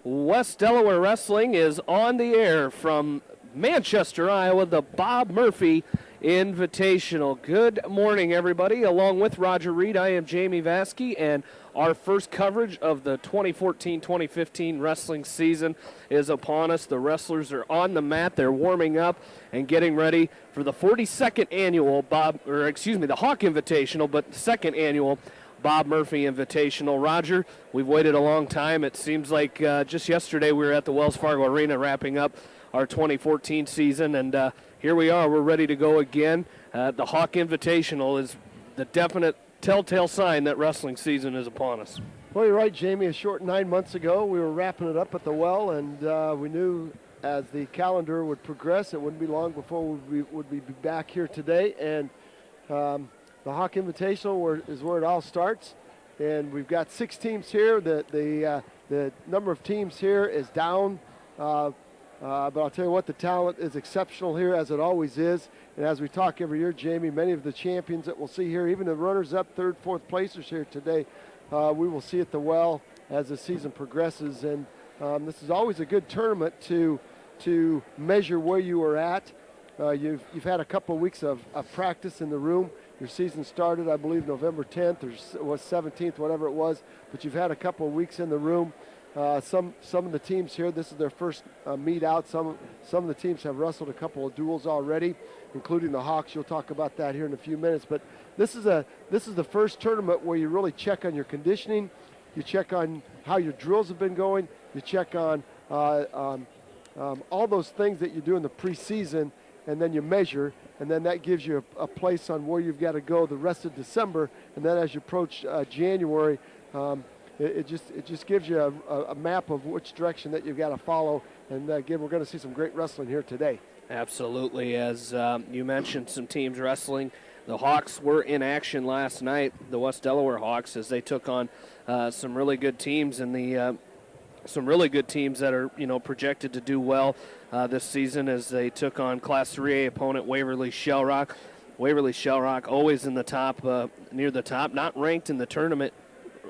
West Delaware Wrestling is on the air from Manchester, Iowa, the Bob Murphy Invitational. Good morning, everybody. Along with Roger Reed, I am Jamie Vasky, and our first coverage of the 2014-2015 wrestling season is upon us. The wrestlers are on the mat. They're warming up and getting ready for the 42nd annual the Hawk Invitational, but second annual Bob Murphy Invitational. Roger, we've waited a long time. It seems like just yesterday we were at the Wells Fargo Arena wrapping up our 2014 season, and here we are. We're ready to go again. The Hawk Invitational is the definite telltale sign that wrestling season is upon us. Well, you're right, Jamie. A short 9 months ago, we were wrapping it up at the Well, and we knew as the calendar would progress, it wouldn't be long before we would be back here today. And the Hawk Invitational is where it all starts, and we've got 6 teams here. The number of teams here is down, but I'll tell you what, the talent is exceptional here, as it always is. And as we talk every year, Jamie, many of the champions that we'll see here, even the runners-up, 3rd, 4th placers here today, we will see at the Well as the season progresses. And this is always a good tournament to measure where you are at. You've had a couple of weeks of practice in the room. Your season started, I believe, November 10th or was 17th, whatever it was. But you've had a couple of weeks in the room. Some of the teams here, this is their first meet out. Some of the teams have wrestled a couple of duels already, including the Hawks. You'll talk about that here in a few minutes. But this is the first tournament where you really check on your conditioning. You check on how your drills have been going. You check on all those things that you do in the preseason, and then you measure, and then that gives you a place on where you've got to go the rest of December. And then as you approach January, it just gives you a map of which direction that you've got to follow. And again, we're going to see some great wrestling here today. Absolutely. As you mentioned, some teams wrestling. The Hawks were in action last night, the West Delaware Hawks, as they took on some really good teams and some really good teams that are, projected to do well this season, as they took on Class 3A opponent Waverly Shell Rock. Waverly Shell Rock always in the top, near the top, not ranked in the tournament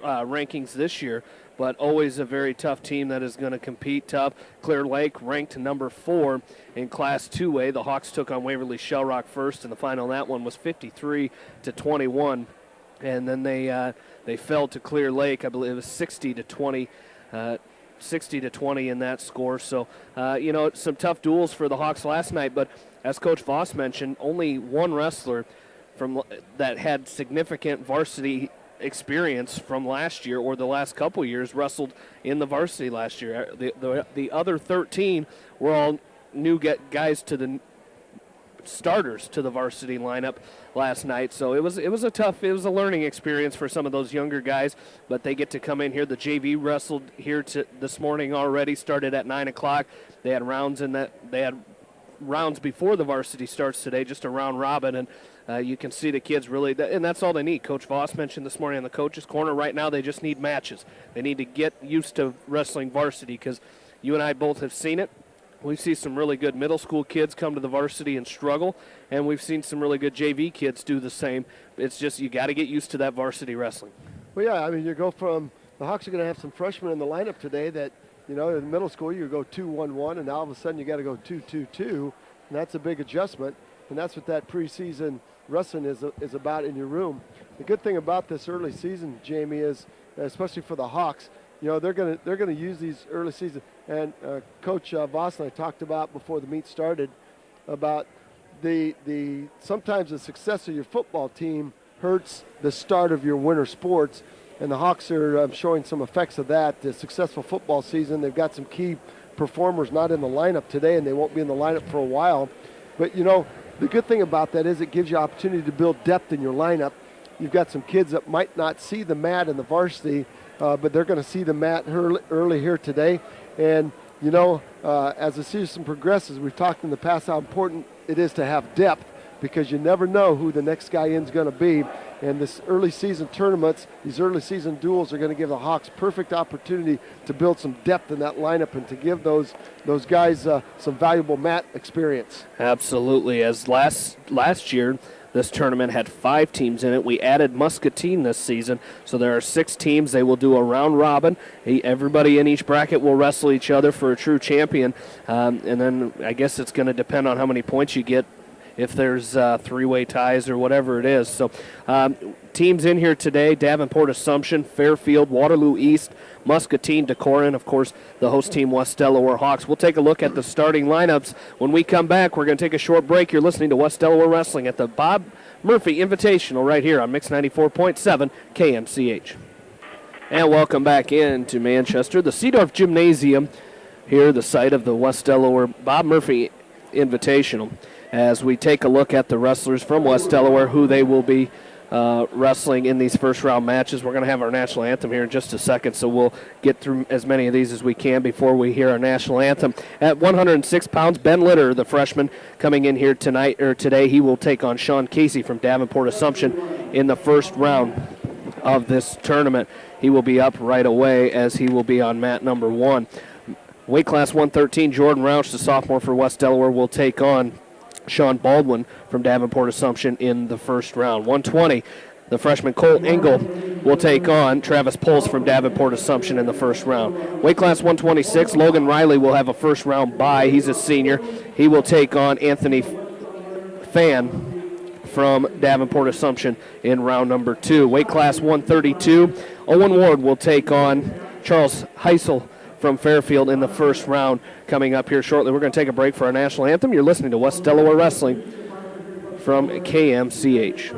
rankings this year, but always a very tough team that is going to compete tough. Clear Lake ranked number 4 in Class 2A. The Hawks took on Waverly Shell Rock first, and the final on that one was 53-21. And then they fell to Clear Lake. I believe it was 60-20. 60-20 in that score. So, some tough duels for the Hawks last night. But as Coach Voss mentioned, only one wrestler that had significant varsity experience from last year or the last couple years wrestled in the varsity last year. The other 13 were all new guys to the starters to the varsity lineup last night. So it was a learning experience for some of those younger guys, but they get to come in here. The JV wrestled here this morning already, started at 9 o'clock. They had rounds before the varsity starts today, just a round robin, and you can see the kids really, and that's all they need. Coach Voss mentioned this morning in the coach's corner, right now they just need matches. They need to get used to wrestling varsity, because you and I both have seen it. We see some really good middle school kids come to the varsity and struggle, and we've seen some really good JV kids do the same. It's just you got to get used to that varsity wrestling. Well, yeah, I mean, you go from the Hawks are going to have some freshmen in the lineup today that, in middle school you go 2-1-1, and now all of a sudden you got to go 2-2-2, and that's a big adjustment, and that's what that preseason wrestling is about in your room. The good thing about this early season, Jamie, is especially for the Hawks, they're going to use these early season. And Coach Voss and I talked about before the meet started about the sometimes the success of your football team hurts the start of your winter sports, and the Hawks are showing some effects of that. The successful football season, they've got some key performers not in the lineup today, and they won't be in the lineup for a while. But the good thing about that is it gives you opportunity to build depth in your lineup. You've got some kids that might not see the mat in the varsity, but they're going to see the mat early here today. And, as the season progresses, we've talked in the past how important it is to have depth, because you never know who the next guy in is going to be. And this early season tournaments, these early season duels are going to give the Hawks perfect opportunity to build some depth in that lineup and to give those guys some valuable mat experience. Absolutely. As last year, This tournament had 5 teams in it. We added Muscatine this season, so there are 6 teams. They will do a round robin. Everybody in each bracket will wrestle each other for a true champion, and then I guess it's going to depend on how many points you get if there's 3-way ties or whatever it is. So teams in here today: Davenport Assumption, Fairfield, Waterloo East, Muscatine, Decorah, and of course the host team, West Delaware Hawks. We'll take a look at the starting lineups. When we come back, we're going to take a short break. You're listening to West Delaware Wrestling at the Bob Murphy Invitational right here on Mix 94.7 KMCH. And welcome back into Manchester, the Seedorf Gymnasium, here the site of the West Delaware Bob Murphy Invitational, as we take a look at the wrestlers from West Delaware, who they will be wrestling in these first round matches. We're going to have our national anthem here in just a second, so we'll get through as many of these as we can before we hear our national anthem. At 106 pounds, Ben Litter, the freshman, coming in here today. He will take on Sean Casey from Davenport Assumption in the first round of this tournament. He will be up right away, as he will be on mat number 1. Weight class 113, Jordan Rausch, the sophomore for West Delaware, will take on Sean Baldwin from Davenport Assumption in the first round. 120, the freshman Cole Engel will take on Travis Poles from Davenport Assumption in the first round. Weight class 126, Logan Riley will have a first round bye. He's a senior. He will take on Anthony Fan from Davenport Assumption in round number 2. Weight class 132, Owen Ward will take on Charles Heisel from Fairfield in the first round. Coming up here shortly, we're going to take a break for our national anthem. You're listening to West Delaware Wrestling from KMCH.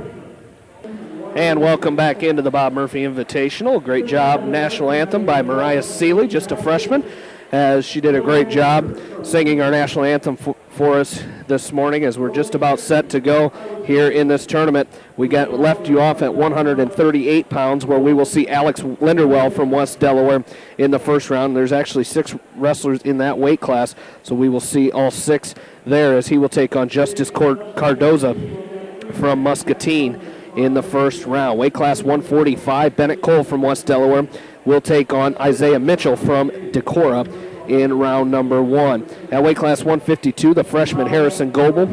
And welcome back into the Bob Murphy Invitational. Great job, national anthem by Mariah Seeley, just a freshman, as she did a great job singing our national anthem for us this morning, as we're just about set to go here in this tournament. We left you off at 138 pounds, where we will see Alex Linderwell from West Delaware in the first round. There's actually 6 wrestlers in that weight class, so we will see all 6 there, as he will take on Justice Cardoza from Muscatine in the first round. Weight class 145, Bennett Cole from West Delaware will take on Isaiah Mitchell from Decorah in round number 1. At weight class 152, the freshman Harrison Goebel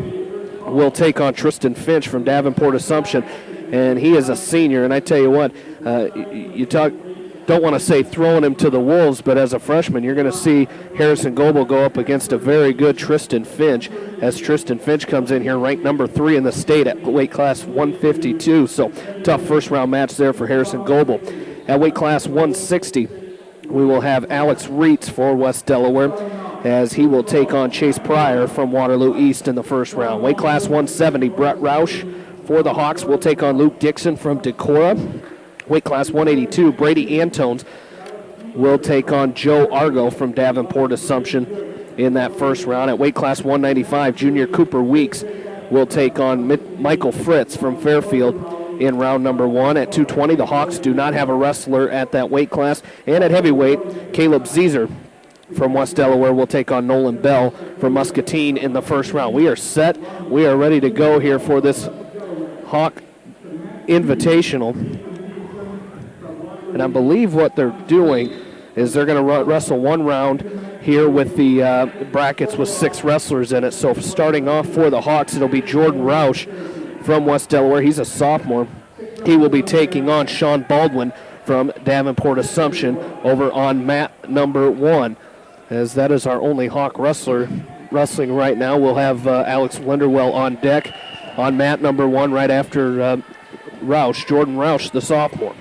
will take on Tristan Finch from Davenport Assumption, and he is a senior. And I tell you what, don't want to say throwing him to the wolves, but as a freshman, you're going to see Harrison Goebel go up against a very good Tristan Finch, as Tristan Finch comes in here ranked number 3 in the state at weight class 152. So tough first round match there for Harrison Goebel. At weight class 160, we will have Alex Reitz for West Delaware, as he will take on Chase Pryor from Waterloo East in the first round. Weight class 170, Brett Rausch for the Hawks will take on Luke Dixon from Decorah. Weight class 182, Brady Antones will take on Joe Argo from Davenport Assumption in that first round. At weight class 195, Junior Cooper Weeks will take on Michael Fritz from Fairfield in round number 1. At 220, the Hawks do not have a wrestler at that weight class. And at heavyweight, Caleb Zeezer from West Delaware will take on Nolan Bell from Muscatine in the first round. We are set. We are ready to go here for this Hawk Invitational. And I believe what they're doing is they're going to wrestle one round here with the brackets with 6 wrestlers in it. So starting off for the Hawks, it'll be Jordan Rausch from West Delaware. He's a sophomore. He will be taking on Sean Baldwin from Davenport Assumption over on mat number 1. As that is our only Hawk wrestler wrestling right now. We'll have Alex Linderwell on deck on mat number 1 right after Rausch, Jordan Rausch, the sophomore.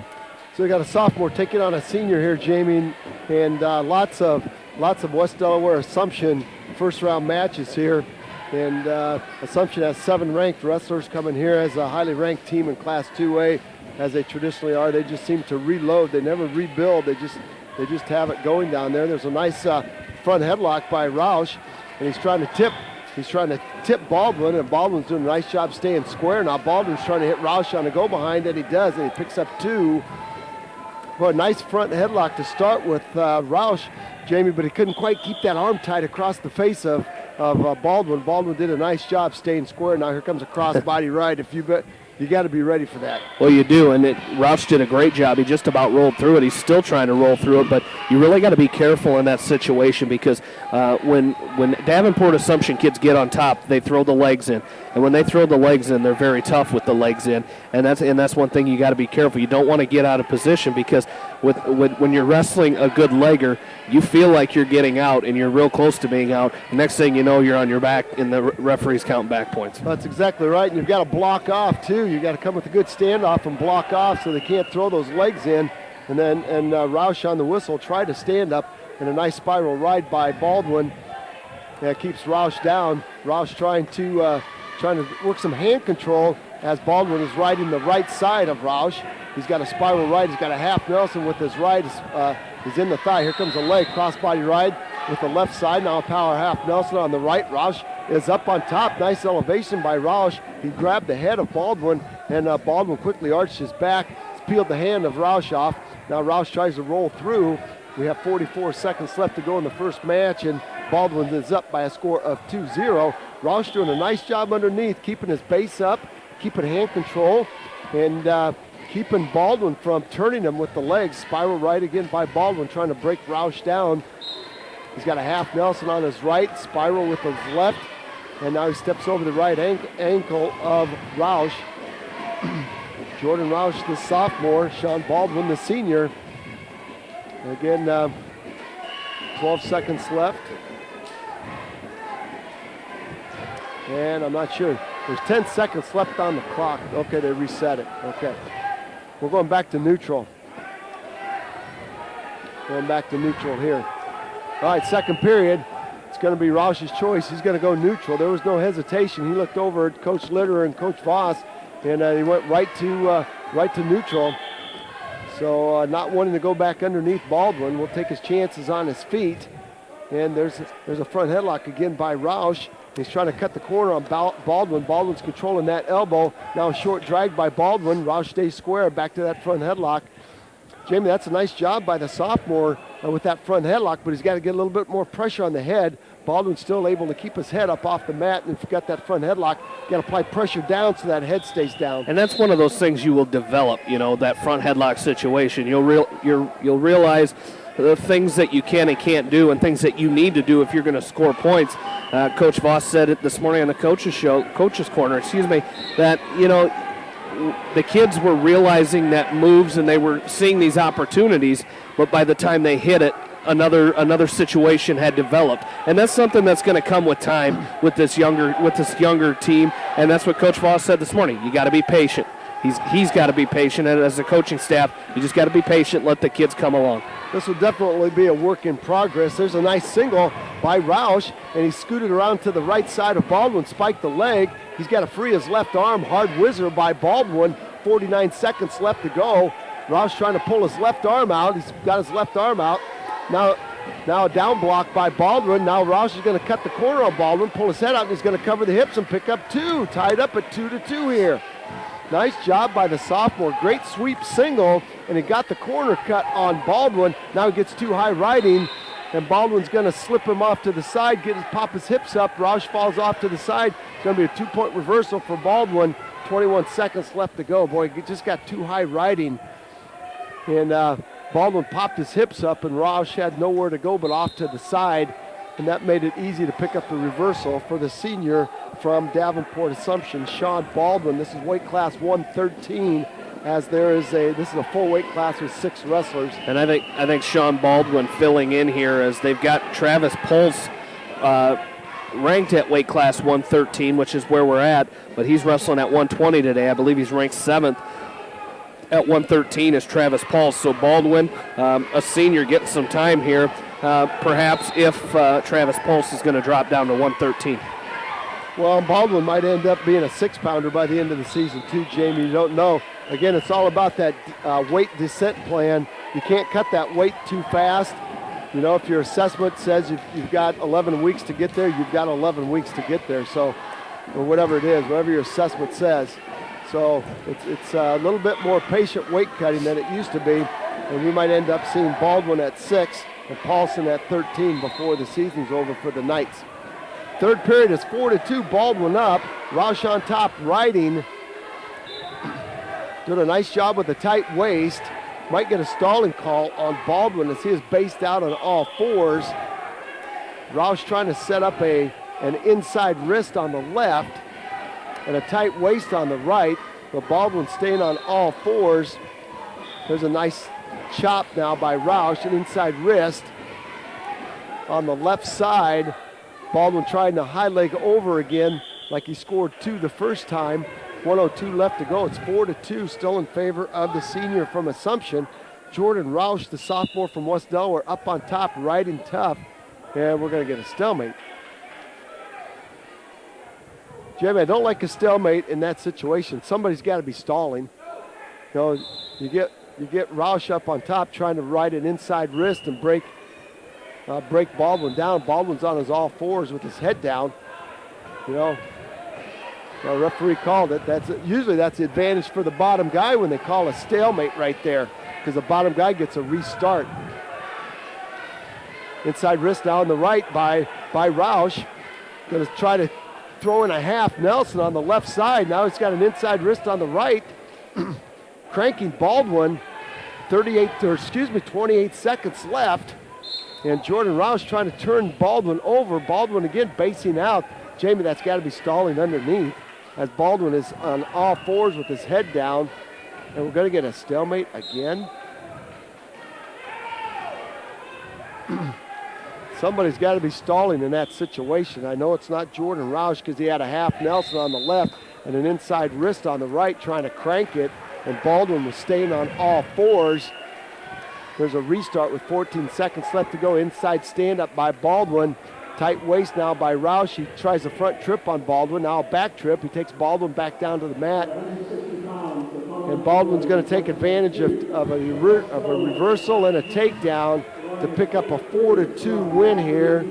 So we got a sophomore taking on a senior here, Jamie, and lots of West Delaware Assumption first round matches here. And Assumption has 7 ranked wrestlers coming here as a highly ranked team in Class 2A, as they traditionally are. They just seem to reload. They never rebuild. They just have it going down there. There's a nice front headlock by Rausch, and he's trying to tip Baldwin, and Baldwin's doing a nice job staying square. Now Baldwin's trying to hit Rausch on the go behind, and he does, and he picks up 2. Well, a nice front headlock to start with Rausch, Jamie, but he couldn't quite keep that arm tight across the face of Baldwin. Baldwin did a nice job staying square. Now here comes a crossbody right. If you got to be ready for that. Well, you do, and Roush did a great job. He just about rolled through it. He's still trying to roll through it, but you really got to be careful in that situation because when Davenport Assumption kids get on top, they throw the legs in, and when they throw the legs in, they're very tough with the legs in, and that's one thing you got to be careful. You don't want to get out of position because when you're wrestling a good legger, you feel like you're getting out, and you're real close to being out. The next thing you know, you're on your back, and the referee's counting back points. That's exactly right, and you've got to block off too. You've got to come with a good standoff and block off so they can't throw those legs in. And then Roush on the whistle tried to stand up, and a nice spiral ride by Baldwin that keeps Roush down. Roush trying to work some hand control as Baldwin is riding the right side of Roush. He's got a spiral ride. He's got a half Nelson with his right. He's in the thigh. Here comes a leg crossbody ride with the left side. Now a power half Nelson on the right. Roush is up on top. Nice elevation by Roush. He grabbed the head of Baldwin, and Baldwin quickly arched his back, peeled the hand of Roush off. Now Roush tries to roll through. We have 44 seconds left to go in the first match, and Baldwin is up by a score of 2-0. Roush doing a nice job underneath, keeping his base up, keeping hand control, and keeping Baldwin from turning him with the legs. Spiral right again by Baldwin, trying to break Roush down. He's got a half Nelson on his right, spiral with his left, and now he steps over the right ankle of Roush. Jordan Roush, the sophomore, Sean Baldwin, the senior. Again, 12 seconds left. And I'm not sure. There's 10 seconds left on the clock. Okay, they reset it. Okay. We're going back to neutral. Going back to neutral here. All right, second period. It's going to be Roush's choice. He's going to go neutral. There was no hesitation. He looked over at Coach Litterer and Coach Voss, and he went right to neutral. So not wanting to go back underneath Baldwin, will take his chances on his feet. And there's a front headlock again by Roush. He's trying to cut the corner on Baldwin. Baldwin's controlling that elbow. Now a short drag by Baldwin. Roush stays square, back to that front headlock. Jamie, that's a nice job by the sophomore with that front headlock, but he's got to get a little bit more pressure on the head. Baldwin's still able to keep his head up off the mat, and if you've got that front headlock, you got to apply pressure down so that head stays down. And that's one of those things you will develop, that front headlock situation. You'll realize the things that you can and can't do and things that you need to do if you're going to score points. Coach Voss said it this morning on the coach's corner, that, the kids were realizing that moves and they were seeing these opportunities, but by the time they hit it, another situation had developed, and that's something that's going to come with time with this younger team, and that's what Coach Voss said this morning. You got to be patient. He's got to be patient, and as a coaching staff, you just got to be patient, let the kids come along. This will definitely be a work in progress. There's a nice single by Roush, and he scooted around to the right side of Baldwin, spiked the leg. He's got to free his left arm. Hard whizzer by Baldwin. 49 seconds left to go. Roush trying to pull his left arm out. He's got his left arm out. Now a down block by Baldwin. Now Roush is going to cut the corner on Baldwin, pull his head out, and he's going to cover the hips and pick up two. Tied up at 2-2 here. Nice job by the sophomore. Great sweep single, and he got the corner cut on Baldwin. Now he gets too high riding, and Baldwin's going to slip him off to the side, pop his hips up. Roush falls off to the side. It's going to be a 2-point reversal for Baldwin. 21 seconds left to go. Boy, he just got too high riding. And Baldwin popped his hips up, and Roush had nowhere to go but off to the side. And that made it easy to pick up the reversal for the senior from Davenport Assumption, Sean Baldwin. This is weight class 113, as this is a full weight class with 6 wrestlers. And I think Sean Baldwin filling in here as they've got Travis Pulse ranked at weight class 113, which is where we're at, but he's wrestling at 120 today. I believe he's ranked 7th at 113 is Travis Pulse. So Baldwin, a senior, getting some time here, perhaps if Travis Pulse is going to drop down to 113. Well, Baldwin might end up being a 6-pounder by the end of the season too, Jamie. You don't know. Again, it's all about that weight descent plan. You can't cut that weight too fast. If your assessment says you've got 11 weeks to get there, you've got 11 weeks to get there. So, or whatever it is, whatever your assessment says. So it's a little bit more patient weight cutting than it used to be. And we might end up seeing Baldwin at 6 and Paulson at 13 before the season's over for the Knights. Third period is 4-2, Baldwin up. Roush on top, riding. Did a nice job with the tight waist. Might get a stalling call on Baldwin as he is based out on all fours. Roush trying to set up an inside wrist on the left and a tight waist on the right, but Baldwin staying on all fours. There's a nice chop now by Roush, an inside wrist on the left side. Baldwin trying to high leg over again like he scored 2 the first time. 1:02 left to go. It's 4-2, still in favor of the senior from Assumption. Jordan Roush, the sophomore from West Delaware, up on top, riding tough. And we're going to get a stalemate. Jimmy, I don't like a stalemate in that situation. Somebody's got to be stalling. You know, you get Roush up on top trying to ride an inside wrist and break Baldwin down. Baldwin's on his all fours with his head down. You know, the referee called it. Usually that's the advantage for the bottom guy when they call a stalemate right there, because the bottom guy gets a restart. Inside wrist now on the right by Roush. Going to try to throw in a half Nelson on the left side. Now he's got an inside wrist on the right. Cranking Baldwin. 28 seconds left. And Jordan Roush trying to turn Baldwin over. Baldwin again basing out. Jamie, that's got to be stalling underneath as Baldwin is on all fours with his head down. And we're going to get a stalemate again. Somebody's got to be stalling in that situation. I know it's not Jordan Roush because he had a half Nelson on the left and an inside wrist on the right trying to crank it. And Baldwin was staying on all fours. There's a restart with 14 seconds left to go. Inside stand-up by Baldwin. Tight waist now by Roush. He tries a front trip on Baldwin. Now a back trip. He takes Baldwin back down to the mat. And Baldwin's going to take advantage of a reversal and a takedown to pick up a 4-2 win here.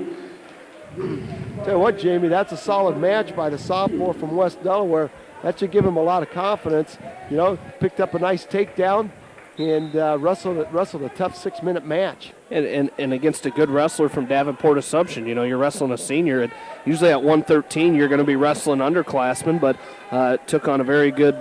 Tell you what, Jamie, that's a solid match by the sophomore from West Delaware. That should give him a lot of confidence. You know, picked up a nice takedown and wrestled a tough 6-minute match. And against a good wrestler from Davenport Assumption. You know, you're wrestling a senior. And usually at 113, you're going to be wrestling underclassmen, but took on a very good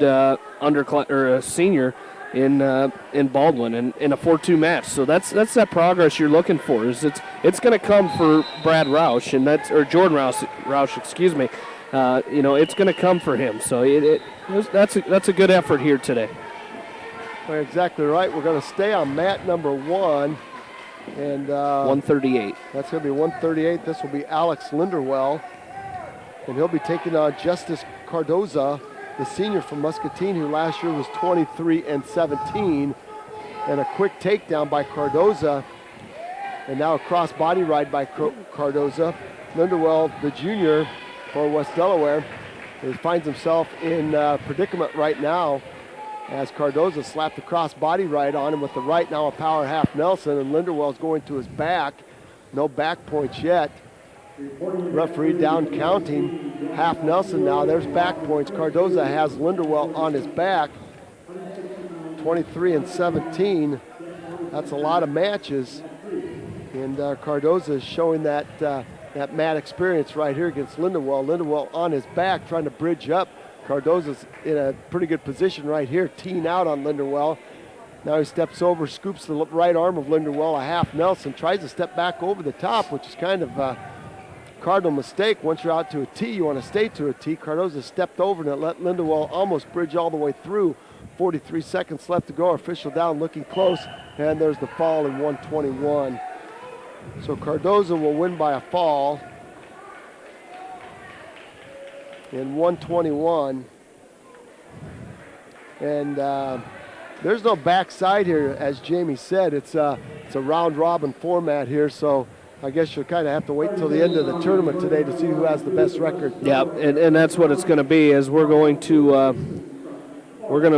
senior in Baldwin and in a 4-2 match. So that's that progress you're looking for. It's going to come for Brad Roush or Jordan Roush, excuse me. You know, it's going to come for him. So that's a good effort here today. Well, exactly right. We're going to stay on mat number 1. And 138. That's going to be 138. This will be Alex Linderwell. And he'll be taking on Justice Cardoza, the senior from Muscatine, who last year was 23-17. And a quick takedown by Cardoza. And now a cross body ride by Cardoza. Linderwell, the junior for West Delaware, he finds himself in predicament right now as Cardoza slapped a cross body ride on him with the right, now a power half Nelson, and Linderwell's going to his back. No back points yet. Referee down counting. Half Nelson now. There's back points. Cardoza has Linderwell on his back. 23-17. That's a lot of matches. And Cardoza is showing that mat experience right here against Linderwell. Linderwell on his back trying to bridge up. Cardoza's in a pretty good position right here, teeing out on Linderwell. Now he steps over, scoops the right arm of Linderwell, a half Nelson, tries to step back over the top, which is kind of a cardinal mistake. Once you're out to a T, you want to stay to a T. Cardoza stepped over and it let Linderwell almost bridge all the way through. 43 seconds left to go. Official down, looking close, and there's the fall in 121. So Cardoza will win by a fall in 121. And there's no backside here, as Jamie said. It's a round robin format here, so I guess you'll kind of have to wait till the end of the tournament today to see who has the best record. Yeah, and that's what it's going to be, as we're going to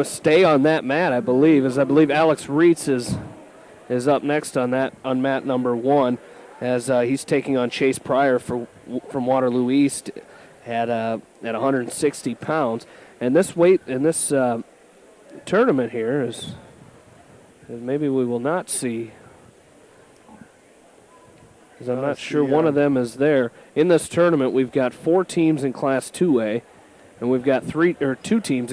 stay on that mat, I believe, as I believe Alex Reitz is up next on mat number 1, as he's taking on Chase Pryor from Waterloo East at 160 pounds. And this weight in this tournament here is maybe we will not see, because I'm not sure one of them is there. In this tournament, we've got 4 teams in Class 2A, and we've got 2 teams,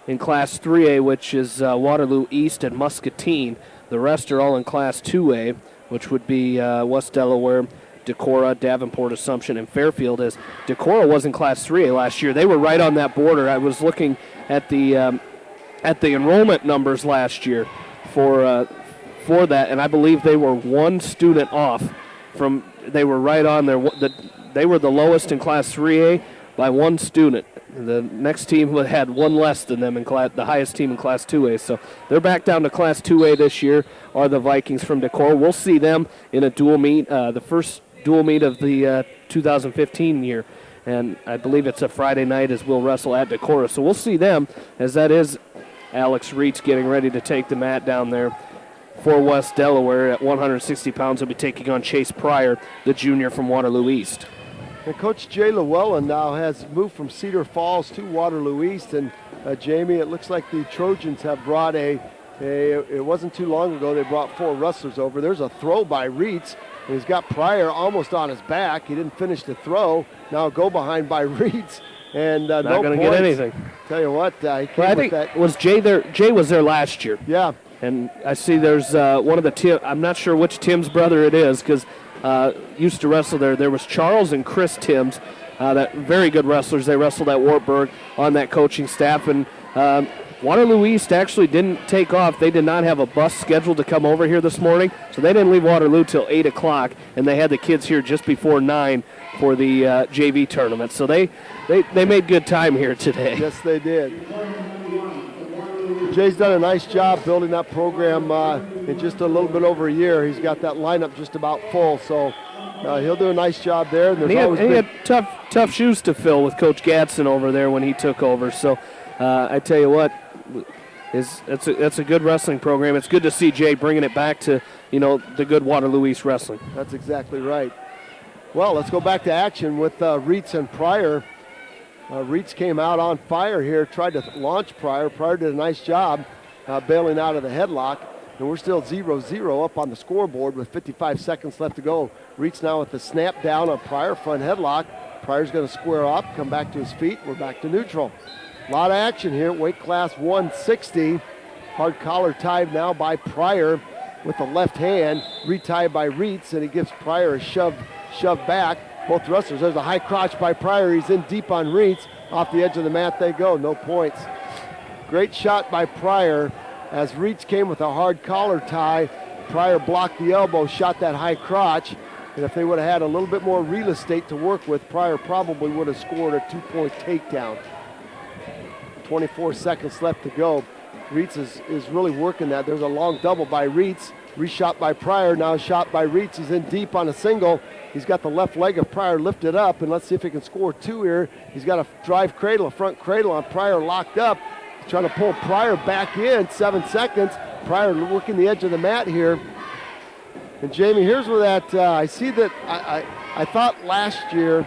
in Class 3A, which is Waterloo East and Muscatine. The rest are all in Class 2A, which would be West Delaware, Decorah, Davenport, Assumption, and Fairfield. As Decorah was in Class 3A last year, they were right on that border. I was looking at the enrollment numbers last year for that, and I believe they were one student off from. They were right on there. They were the lowest in Class 3A by one student. The next team had one less than them in the highest team in Class 2A. So they're back down to Class 2A this year, are the Vikings from Decorah. We'll see them in a dual meet, the first dual meet of the 2015 year. And I believe it's a Friday night as we'll wrestle at Decorah. So we'll see them, as that is Alex Reitz getting ready to take the mat down there for West Delaware. At 160 pounds, he'll be taking on Chase Pryor, the junior from Waterloo East. And Coach Jay Llewellyn now has moved from Cedar Falls to Waterloo East. And Jamie, it looks like the Trojans have brought it wasn't too long ago they brought 4 wrestlers over. There's a throw by Reitz, and he's got Pryor almost on his back. He didn't finish the throw. Now go behind by Reitz. And not no going to points. get anything. Tell you what, he came I with think that. Was Jay there? Jay was there last year. Yeah. And I see there's one of the Tim. I'm not sure which Tim's brother it is because used to wrestle there. There was Charles and Chris Timms, that very good wrestlers. They wrestled at Wartburg on that coaching staff. And Waterloo East actually didn't take off. They did not have a bus scheduled to come over here this morning, so they didn't leave Waterloo till 8 o'clock, and they had the kids here just before 9 for the JV tournament. So they made good time here today. Yes, they did. Jay's done a nice job building that program in just a little bit over a year. He's got that lineup just about full, so he'll do a nice job there. And he had tough shoes to fill with Coach Gadsden over there when he took over. So I tell you what, that's a good wrestling program. It's good to see Jay bringing it back to the good Waterloo East wrestling. That's exactly right. Well, let's go back to action with Reitz and Pryor. Reitz came out on fire here, tried to launch Pryor. Pryor did a nice job bailing out of the headlock. And we're still 0-0 up on the scoreboard with 55 seconds left to go. Reitz now with the snap down on Pryor, front headlock. Pryor's going to square up, come back to his feet. We're back to neutral. A lot of action here, weight class 160. Hard collar tied now by Pryor with the left hand, retied by Reitz, and he gives Pryor a shove back. Both wrestlers, there's a high crotch by Pryor. He's in deep on Reitz. Off the edge of the mat they go, no points. Great shot by Pryor as Reitz came with a hard collar tie. Pryor blocked the elbow, shot that high crotch. And if they would have had a little bit more real estate to work with, Pryor probably would have scored a 2-point takedown. 24 seconds left to go. Reitz is really working that. There's a long double by Reitz. Reshot by Pryor, now shot by Reitz. He's in deep on a single. He's got the left leg of Pryor lifted up, and let's see if he can score 2 here. He's got a drive cradle, a front cradle on Pryor locked up. He's trying to pull Pryor back in, 7 seconds. Pryor working the edge of the mat here. And Jamie, here's where that, I see that, I thought last year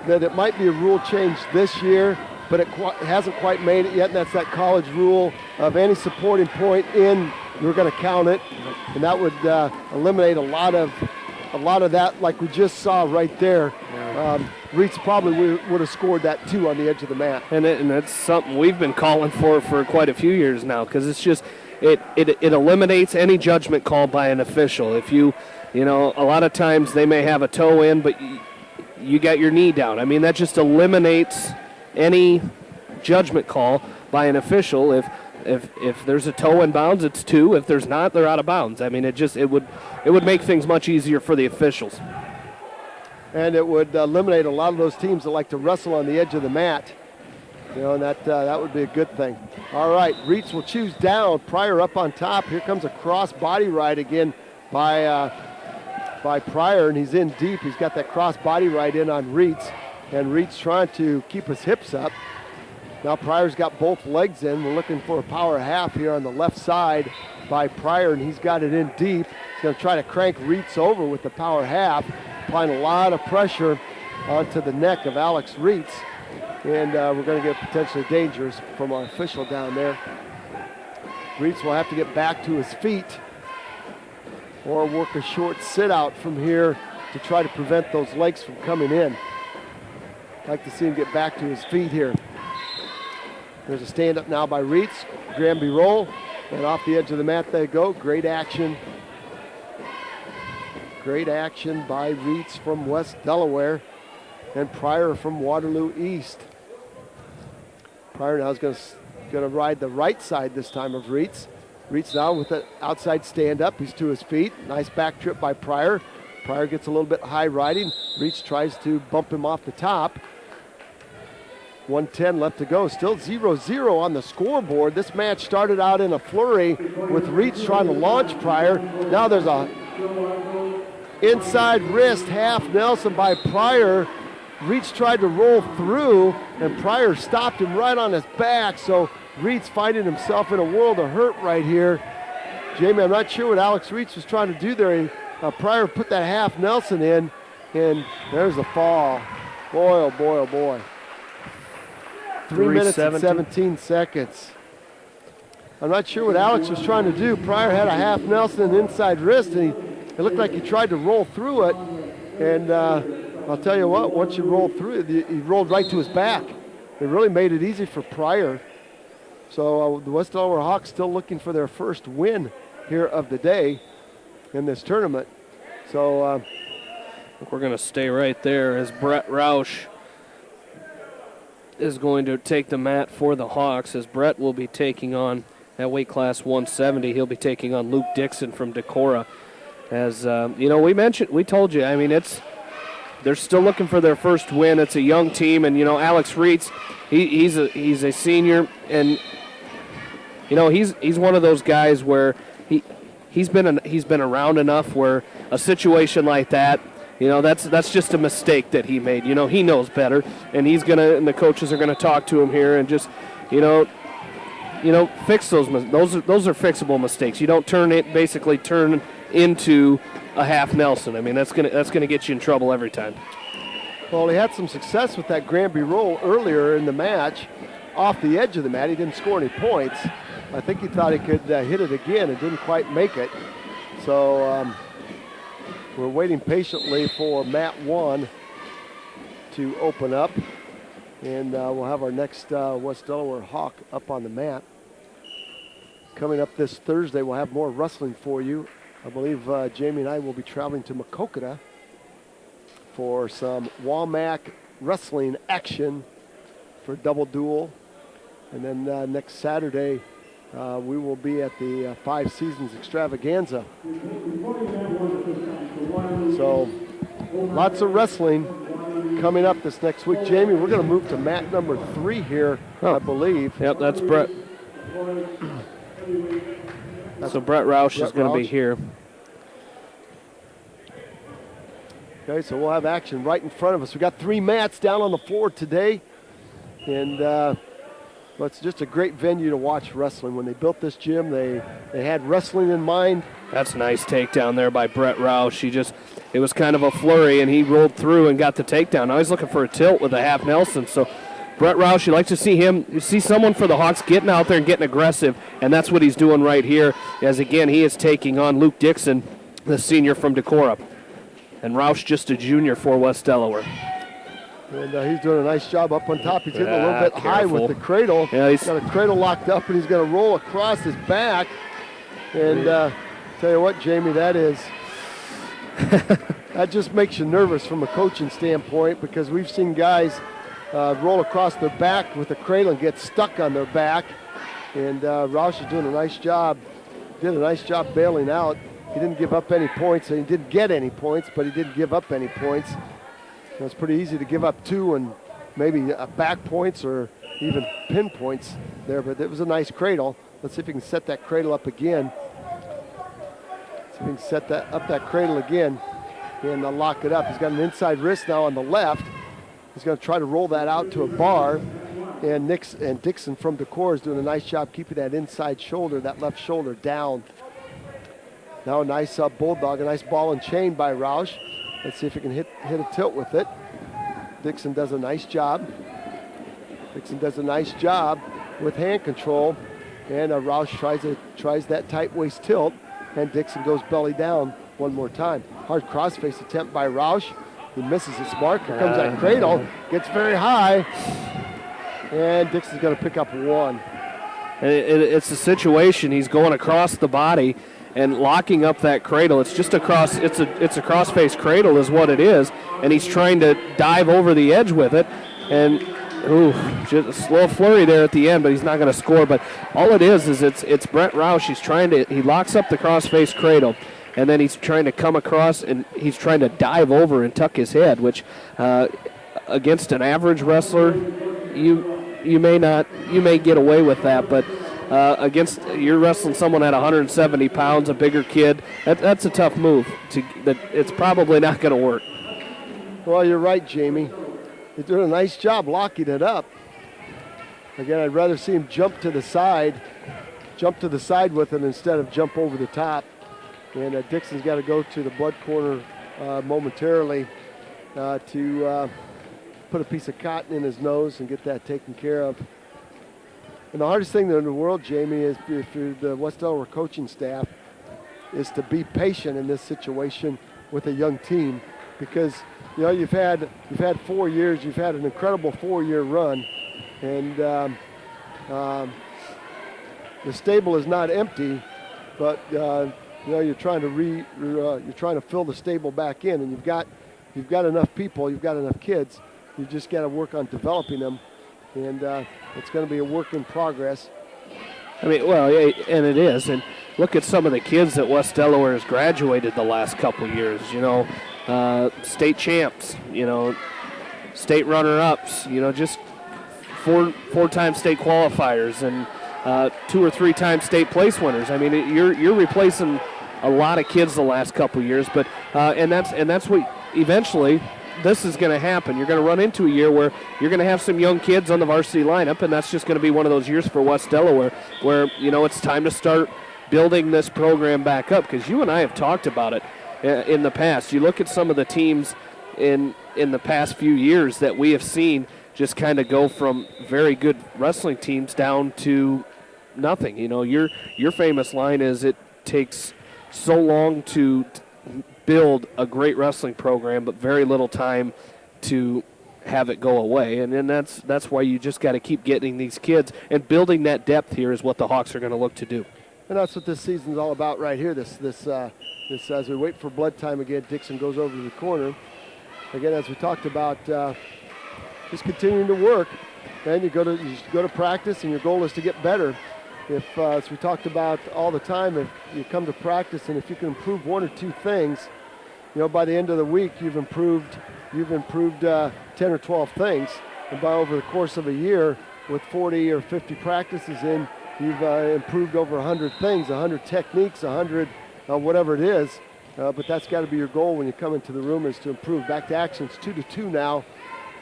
that it might be a rule change this year, but it hasn't quite made it yet, and that's that college rule of any supporting point in, you're going to count it, and that would eliminate a lot of that, like we just saw right there. Reitz probably would have scored that 2 on the edge of the mat. And that's something we've been calling for quite a few years now, because it's just it eliminates any judgment call by an official. If you know, a lot of times they may have a toe in, but you got your knee down. I mean, that just eliminates any judgment call by an official. If there's a toe in bounds, it's 2. If there's not, they're out of bounds. I mean, it would make things much easier for the officials. And it would eliminate a lot of those teams that like to wrestle on the edge of the mat. And that would be a good thing. All right, Reitz will choose down. Pryor up on top. Here comes a cross body ride again by Pryor, and he's in deep. He's got that cross body ride in on Reitz, and Reitz trying to keep his hips up. Now Pryor's got both legs in. We're looking for a power half here on the left side by Pryor, and he's got it in deep. He's going to try to crank Reitz over with the power half, applying a lot of pressure onto the neck of Alex Reitz. And we're going to get potentially dangerous from our official down there. Reitz will have to get back to his feet or work a short sit out from here to try to prevent those legs from coming in. I'd like to see him get back to his feet here. There's a stand-up now by Reitz. Granby roll, and off the edge of the mat they go. Great action. Great action by Reitz from West Delaware and Pryor from Waterloo East. Pryor now is going to ride the right side this time of Reitz. Reitz now with the outside stand-up. He's to his feet. Nice back trip by Pryor. Pryor gets a little bit high riding. Reitz tries to bump him off the top. 1:10 left to go. Still 0-0 on the scoreboard. This match started out in a flurry with Reitz trying to launch Pryor. Now there's a inside wrist half Nelson by Pryor. Reitz tried to roll through, and Pryor stopped him right on his back. So Reitz finding himself in a world of hurt right here. Jamie, I'm not sure what Alex Reitz was trying to do there. Pryor put that half Nelson in, and there's the fall. Boy, oh boy, oh boy. 3 minutes and 17 seconds. I'm not sure what Alex was trying to do. Pryor had a half Nelson and inside wrist, and it looked like he tried to roll through it. And I'll tell you what, once you roll through it, he rolled right to his back. It really made it easy for Pryor. So the West Delaware Hawks still looking for their first win here of the day in this tournament. So we're going to stay right there as Brett Roush is going to take the mat for the Hawks, as Brett will be taking on, at weight class 170, he'll be taking on Luke Dixon from Decorah. As, we told you, I mean, they're still looking for their first win. It's a young team, and, Alex Reitz, he's a senior, and, he's one of those guys where he's been around enough where a situation like that, that's just a mistake that he made. He knows better, and and the coaches are gonna talk to him here and just, fix those. Those are fixable mistakes. You don't turn into a half Nelson. I mean, that's gonna get you in trouble every time. Well, he had some success with that Granby roll earlier in the match, off the edge of the mat. He didn't score any points. I think he thought he could hit it again and didn't quite make it. So. We're waiting patiently for mat 1 to open up, and we'll have our next West Delaware Hawk up on the mat. Coming up this Thursday, we'll have more wrestling for you. I believe Jamie and I will be traveling to Maquoketa for some Walmack wrestling action for double duel. And then next Saturday, we will be at the Five Seasons Extravaganza. So lots of wrestling coming up this next week. Jamie, we're going to move to mat number 3 here, I believe. Yep, that's Brett. So Brett Roush is going to be here. Okay, so we'll have action right in front of us. We got 3 mats down on the floor today, and well, it's just a great venue to watch wrestling. When they built this gym, they had wrestling in mind. That's a nice takedown there by Brett Roush. It was kind of a flurry, and he rolled through and got the takedown. Now he's looking for a tilt with a half Nelson. So Brett Roush, you like to see someone for the Hawks getting out there and getting aggressive, and that's what he's doing right here. As again, he is taking on Luke Dixon, the senior from Decorah, and Roush just a junior for West Delaware. And he's doing a nice job up on top. He's getting a little bit high with the cradle. Yeah, he's got a cradle locked up, and he's going to roll across his back. And tell you what, Jamie, that just makes you nervous from a coaching standpoint, because we've seen guys roll across their back with a cradle and get stuck on their back. And Roush is doing a nice job. Did a nice job bailing out. He didn't give up any points, and he didn't get any points, but he didn't give up any points. It's pretty easy to give up 2 and maybe back points or even pin points there, but it was a nice cradle. Let's see if he can set that cradle up again. See if he can set that cradle again and lock it up. He's got an inside wrist now on the left. He's going to try to roll that out to a bar, and Dixon from Decorah is doing a nice job keeping that inside shoulder, that left shoulder down. Now a nice bulldog, a nice ball and chain by Roush. Let's see if he can hit a tilt with it. Dixon does a nice job. With hand control. And Roush tries that tight waist tilt. And Dixon goes belly down one more time. Hard crossface attempt by Roush. He misses his mark. Here comes that cradle. Gets very high. And Dixon's going to pick up 1. It's a situation. He's going across the body and locking up that cradle. It's just a cross-face cradle is what it is, and he's trying to dive over the edge with it. And just a slow flurry there at the end, but he's not going to score. But all it is it's Brett Roush. He locks up the cross-face cradle, and then he's trying to come across and he's trying to dive over and tuck his head, which against an average wrestler, you may get away with that, but you're wrestling someone at 170 pounds, a bigger kid. That's a tough move. It's probably not going to work. Well, you're right, Jamie. He's doing a nice job locking it up. Again, I'd rather see him jump to the side with it instead of jump over the top. And Dixon's got to go to the blood corner momentarily to put a piece of cotton in his nose and get that taken care of. And the hardest thing in the world, Jamie, is for the West Delaware coaching staff is to be patient in this situation with a young team, because you've had 4 years, you've had an incredible 4-year run, and the stable is not empty, but you're trying to fill the stable back in, and you've got enough people, you've got enough kids. You just got to work on developing them, and it's going to be a work in progress. I mean, well, yeah, and it is. And look at some of the kids that West Delaware has graduated the last couple years. State champs. State runner-ups. Just four-time state qualifiers and 2 or 3 time state place winners. I mean, you're replacing a lot of kids the last couple years, but and that's what eventually. This is going to happen. You're going to run into a year where you're going to have some young kids on the varsity lineup, and that's just going to be one of those years for West Delaware where, it's time to start building this program back up, because you and I have talked about it in the past. You look at some of the teams in the past few years that we have seen just kind of go from very good wrestling teams down to nothing. Your famous line is, it takes so long to build a great wrestling program, but very little time to have it go away. And then that's why you just got to keep getting these kids, and building that depth here is what the Hawks are going to look to do. And that's what this season's all about right here. This as we wait for blood time again, Dixon goes over to the corner. Again, as we talked about, just continuing to work. Then you go to practice, and your goal is to get better. If, as we talked about all the time, if you come to practice and if you can improve 1 or 2 things, by the end of the week you've improved 10 or 12 things, and by over the course of a year with 40 or 50 practices in, you've improved over 100 things, 100 techniques, 100 whatever it is. But that's got to be your goal when you come into the room, is to improve. Back to action. It's 2-2 now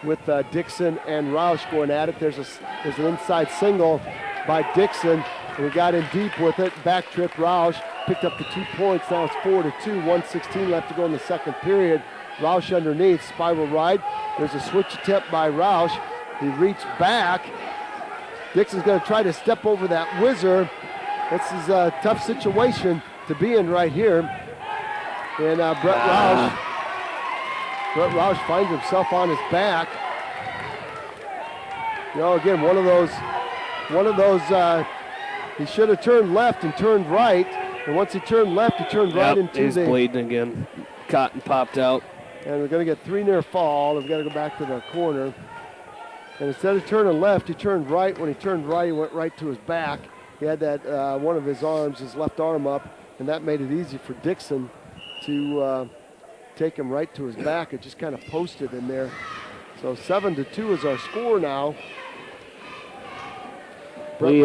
with Dixon and Roush going at it. There's an inside single by Dixon, and we got in deep with it. Back trip, Roush picked up the 2 points. Now it's 4-2, 1:16 left to go in the second period. Roush underneath, spiral ride. There's a switch attempt by Roush. He reached back. Dixon's going to try to step over that whizzer. This is a tough situation to be in right here. And Brett Roush finds himself on his back. Again, one of those, he should have turned left and turned right. And once he turned left, he turned right into he's bleeding again. Cotton popped out. And we're going to get 3 near fall. We've got to go back to the corner. And instead of turning left, he turned right. When he turned right, he went right to his back. He had that one of his arms, his left arm up, and that made it easy for Dixon to take him right to his back. It just kind of posted in there. So 7-2 is our score now. We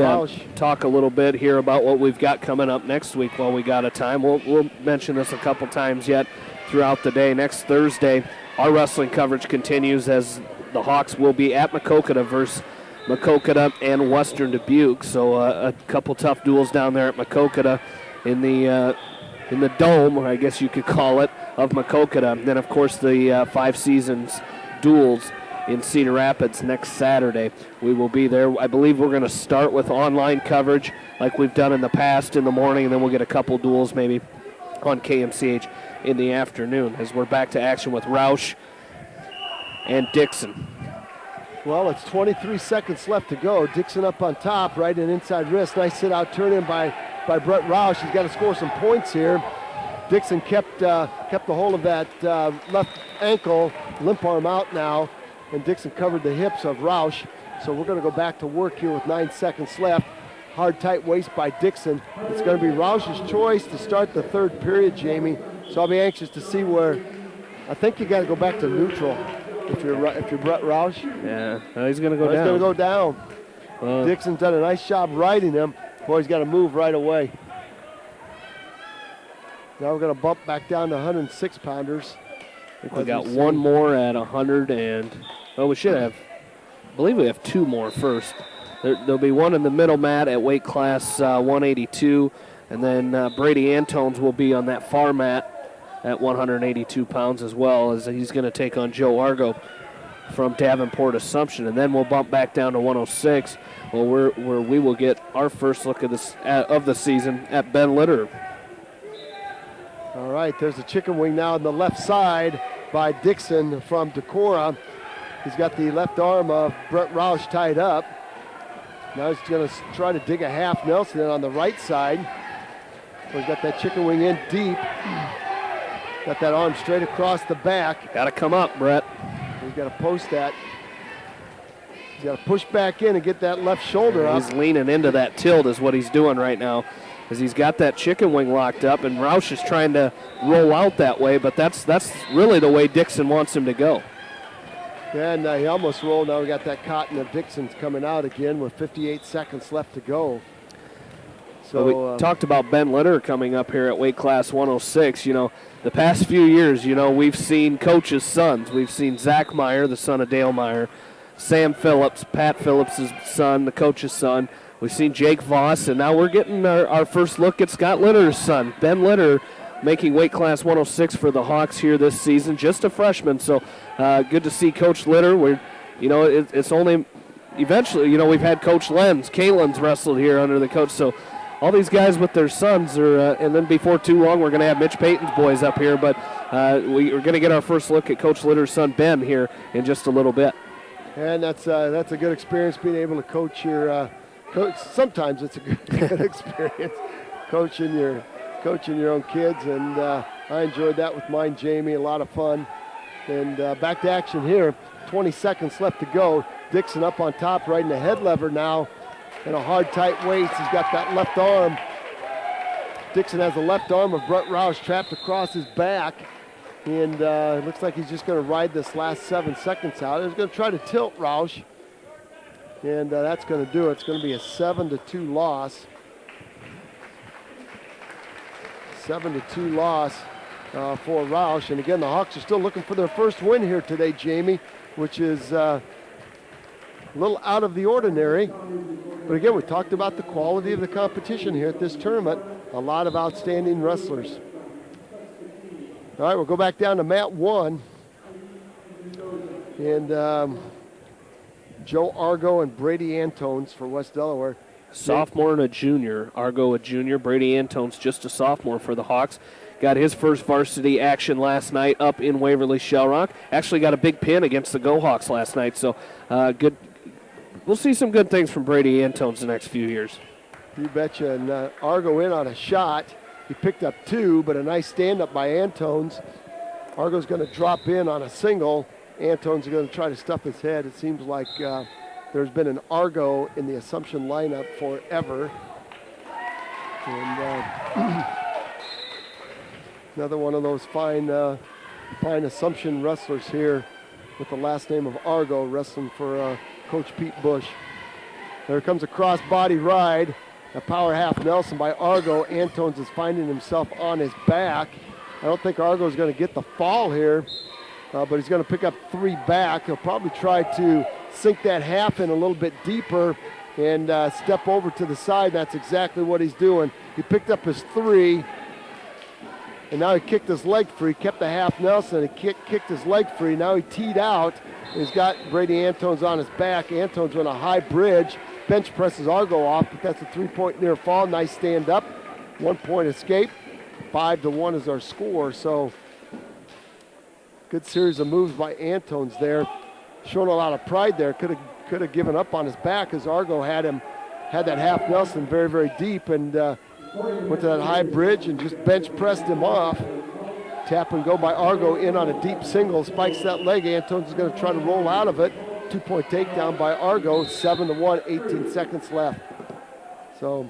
talk a little bit here about what we've got coming up next week while we got a time. We'll mention this a couple times yet throughout the day. Next Thursday, our wrestling coverage continues as the Hawks will be at Maquoketa versus Maquoketa and Western Dubuque. So a couple tough duels down there at Maquoketa in the dome, or I guess you could call it, of Maquoketa. And then, of course, the 5 Seasons duels in Cedar Rapids next Saturday. We will be there. I believe we're going to start with online coverage like we've done in the past in the morning, and then we'll get a couple duels maybe on KMCH in the afternoon as we're back to action with Roush and Dixon. Well, it's 23 seconds left to go. Dixon up on top, right in inside wrist. Nice sit-out turn in by Brett Roush. He's got to score some points here. Dixon kept a hold of that left ankle, limp arm out now, and Dixon covered the hips of Roush. So we're going to go back to work here with 9 seconds left. Hard, tight waist by Dixon. It's going to be Roush's choice to start the third period, Jamie. So I'll be anxious to see where. I think you got to go back to neutral if you're Brett Roush. Yeah, no, he's going to go down. He's going to go down. Dixon's done a nice job riding him. Boy, he's got to move right away. Now we're going to bump back down to 106 pounders. I think we got one more at 100 and, we should have. I believe we have two more first. There'll be one in the middle mat at weight class 182, and then Brady Antones will be on that far mat at 182 pounds as well, as he's going to take on Joe Argo from Davenport Assumption, and then we'll bump back down to 106, where we will get our first look of the season at Ben Litter. All right, there's a chicken wing now on the left side by Dixon from Decorah. He's got the left arm of Brett Roush tied up. Now he's going to try to dig a half Nelson on the right side. He's got that chicken wing in deep. Got that arm straight across the back. Got to come up, Brett. He's got to post that. He's got to push back in and get that left shoulder up. He's leaning into that tilt is what he's doing right now, as he's got that chicken wing locked up, and Roush is trying to roll out that way, but that's really the way Dixon wants him to go. And he almost rolled. Now we got that cotton of Dixon's coming out again with 58 seconds left to go. So we talked about Ben Litter coming up here at weight class 106. You know, the past few years, you know, we've seen coaches' sons. We've seen Zach Meyer, the son of Dale Meyer, Sam Phillips, Pat Phillips' son, the coach's son. We've seen Jake Voss, and now we're getting our first look at Scott Litter's son, Ben Litter, making weight class 106 for the Hawks here this season, just a freshman. So good to see Coach Litter. It's only eventually, you know, we've had Coach Lenz. Kalen's wrestled here under the coach. So all these guys with their sons are, and then before too long, we're going to have Mitch Payton's boys up here. But we're going to get our first look at Coach Litter's son, Ben, here in just a little bit. And that's a good experience, being able to coach your coach. Sometimes it's a good experience coaching your own kids, and I enjoyed that with mine, Jamie. A lot of fun. And back to action here. 20 seconds left to go. Dixon up on top, riding the head lever now, and a hard, tight waist. He's got that left arm. Dixon has the left arm of Brett Roush trapped across his back, and it looks like he's just going to ride this last 7 seconds out. He's going to try to tilt Roush, and that's going to do it. It's going to be a 7-2 loss. 7-2 loss for Roush. And again, the Hawks are still looking for their first win here today, Jamie, which is a little out of the ordinary. But again, we talked about the quality of the competition here at this tournament. A lot of outstanding wrestlers. All right, we'll go back down to mat 1. And Joe Argo and Brady Antones for West Delaware. Sophomore and a junior. Argo a junior. Brady Antones just a sophomore for the Hawks. Got his first varsity action last night up in Waverly Shell Rock. Actually got a big pin against the Go Hawks last night. So good. We'll see some good things from Brady Antones the next few years. You betcha. And Argo in on a shot. He picked up 2, but a nice stand-up by Antones. Argo's going to drop in on a single. Antones are going to try to stuff his head. It seems like there's been an Argo in the Assumption lineup forever. And another one of those fine Assumption wrestlers here with the last name of Argo, wrestling for Coach Pete Bush. There comes a cross-body ride. A power half Nelson by Argo. Antones is finding himself on his back. I don't think Argo's going to get the fall here, but he's going to pick up 3 back. He'll probably try to sink that half in a little bit deeper and step over to the side. That's exactly what he's doing. He picked up his 3, and now he kicked his leg free, kept the half Nelson, and kicked his leg free. Now he teed out. He's got Brady Antones on his back. Antones on a high bridge. Bench presses Argo off, but that's a 3-point near fall. Nice stand up. 1-point escape. 5-1 is our score. So good series of moves by Antones there. showing a lot of pride there. Could have given up on his back as Argo had that half Nelson very, very deep, and went to that high bridge and just bench pressed him off. Tap and go by Argo in on a deep single, spikes that leg. Antones is going to try to roll out of it. 2-point takedown by Argo, 7-1, 18 seconds left. So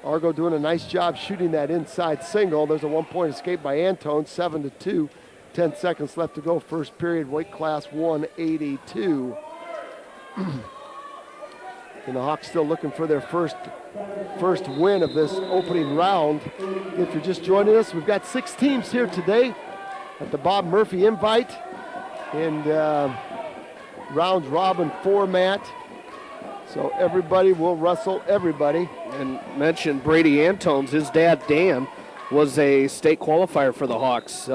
Argo doing a nice job shooting that inside single. There's a 1-point escape by Antones, 7-2. 10 seconds left to go. First period, weight class 182. And the Hawks still looking for their first win of this opening round. If you're just joining us, we've got 6 teams here today at the Bob Murphy Invite and round robin format. So everybody will wrestle everybody. And mention Brady Antones, his dad Dan was a state qualifier for the Hawks.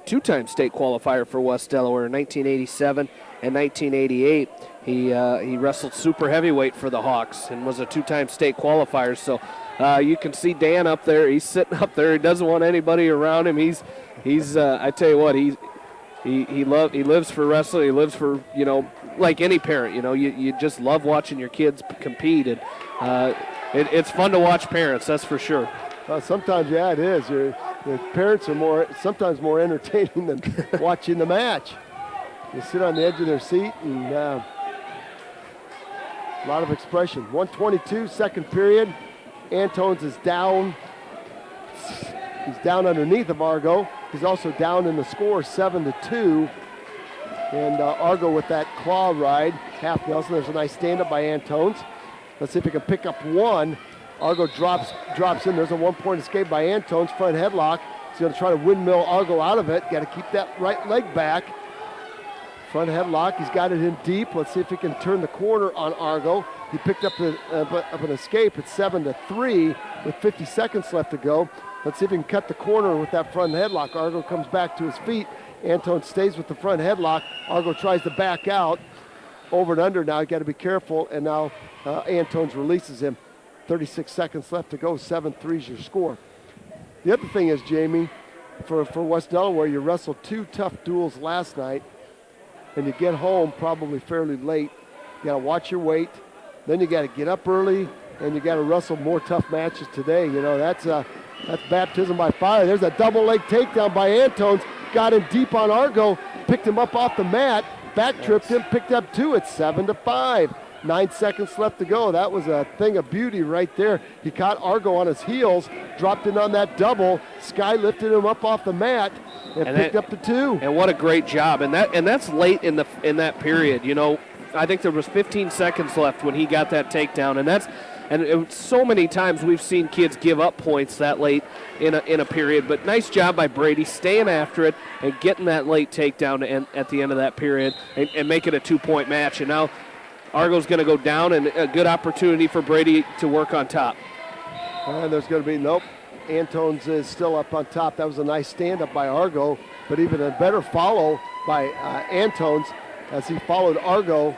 2-time state qualifier for West Delaware in 1987 and 1988. He wrestled super heavyweight for the Hawks and was a 2-time state qualifier. So you can see Dan up there. He's sitting up there. He doesn't want anybody around him. He's I tell you what, he lives for wrestling. He lives for, like any parent, you just love watching your kids compete, and it's fun to watch parents, that's for sure. Sometimes, yeah, it is. The parents are sometimes more entertaining than watching the match. They sit on the edge of their seat, and a lot of expression. 122, second period. Antones is down. He's down underneath of Argo. He's also down in the score, 7-2. And Argo with that claw ride, half Nelson. There's a nice stand-up by Antones. Let's see if he can pick up one. Argo drops in. There's a 1-point escape by Antones, front headlock. He's going to try to windmill Argo out of it. Got to keep that right leg back. Front headlock. He's got it in deep. Let's see if he can turn the corner on Argo. He picked up an escape. It's 7-3 with 50 seconds left to go. Let's see if he can cut the corner with that front headlock. Argo comes back to his feet. Antones stays with the front headlock. Argo tries to back out. Over and under now. You got to be careful. And now Antones releases him. 36 seconds left to go. 7-3 is your score. The other thing is, Jamie, for West Delaware, you wrestled 2 tough duels last night, and you get home probably fairly late. You got to watch your weight. Then you got to get up early, and you got to wrestle more tough matches today. That's baptism by fire. There's a double leg takedown by Antones. Got him deep on Argo, picked him up off the mat, back tripped him, picked up 2. It's 7-5. 9 seconds left to go. That was a thing of beauty right there. He caught Argo on his heels, dropped in on that double. Sky lifted him up off the mat and picked up the 2. And what a great job. And that's late in that period. I think there was 15 seconds left when he got that takedown, and so many times we've seen kids give up points that late in a period. But nice job by Brady staying after it and getting that late takedown at the end of that period and make it a 2-point match. And now Argo's going to go down, and a good opportunity for Brady to work on top. And there's going to be, nope, Antones is still up on top. That was a nice stand-up by Argo, but even a better follow by Antones as he followed Argo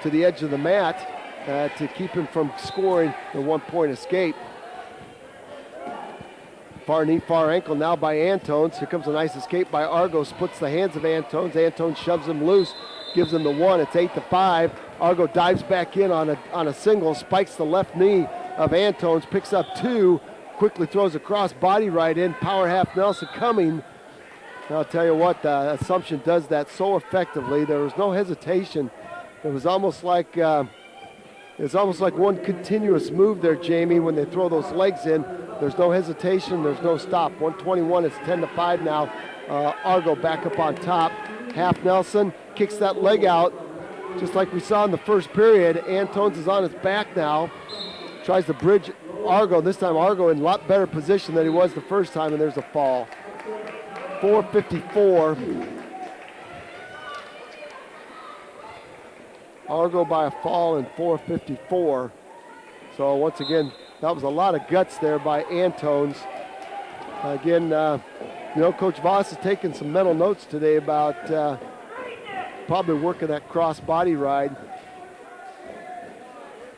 to the edge of the mat to keep him from scoring the 1-point escape. Far knee, far ankle now by Antones. Here comes a nice escape by Argo, splits the hands of Antones. Antones shoves him loose, gives him the 1. It's 8-5. Argo dives back in on a single, spikes the left knee of Antones, picks up 2, quickly throws a cross body right in. Power half Nelson coming. I'll tell you what, Assumption does that so effectively. There was no hesitation. It was almost like one continuous move there, Jamie, when they throw those legs in. There's no hesitation, there's no stop. 121, it's 10-5 now. Argo back up on top. Half Nelson kicks that leg out, just like we saw in the first period. Antones is on his back now. Tries to bridge Argo. This time Argo in a lot better position than he was the first time, and there's a fall. 4:54. Argo by a fall in 4:54. So once again, that was a lot of guts there by Antones. Again, Coach Voss has taken some mental notes today about probably working that cross body ride.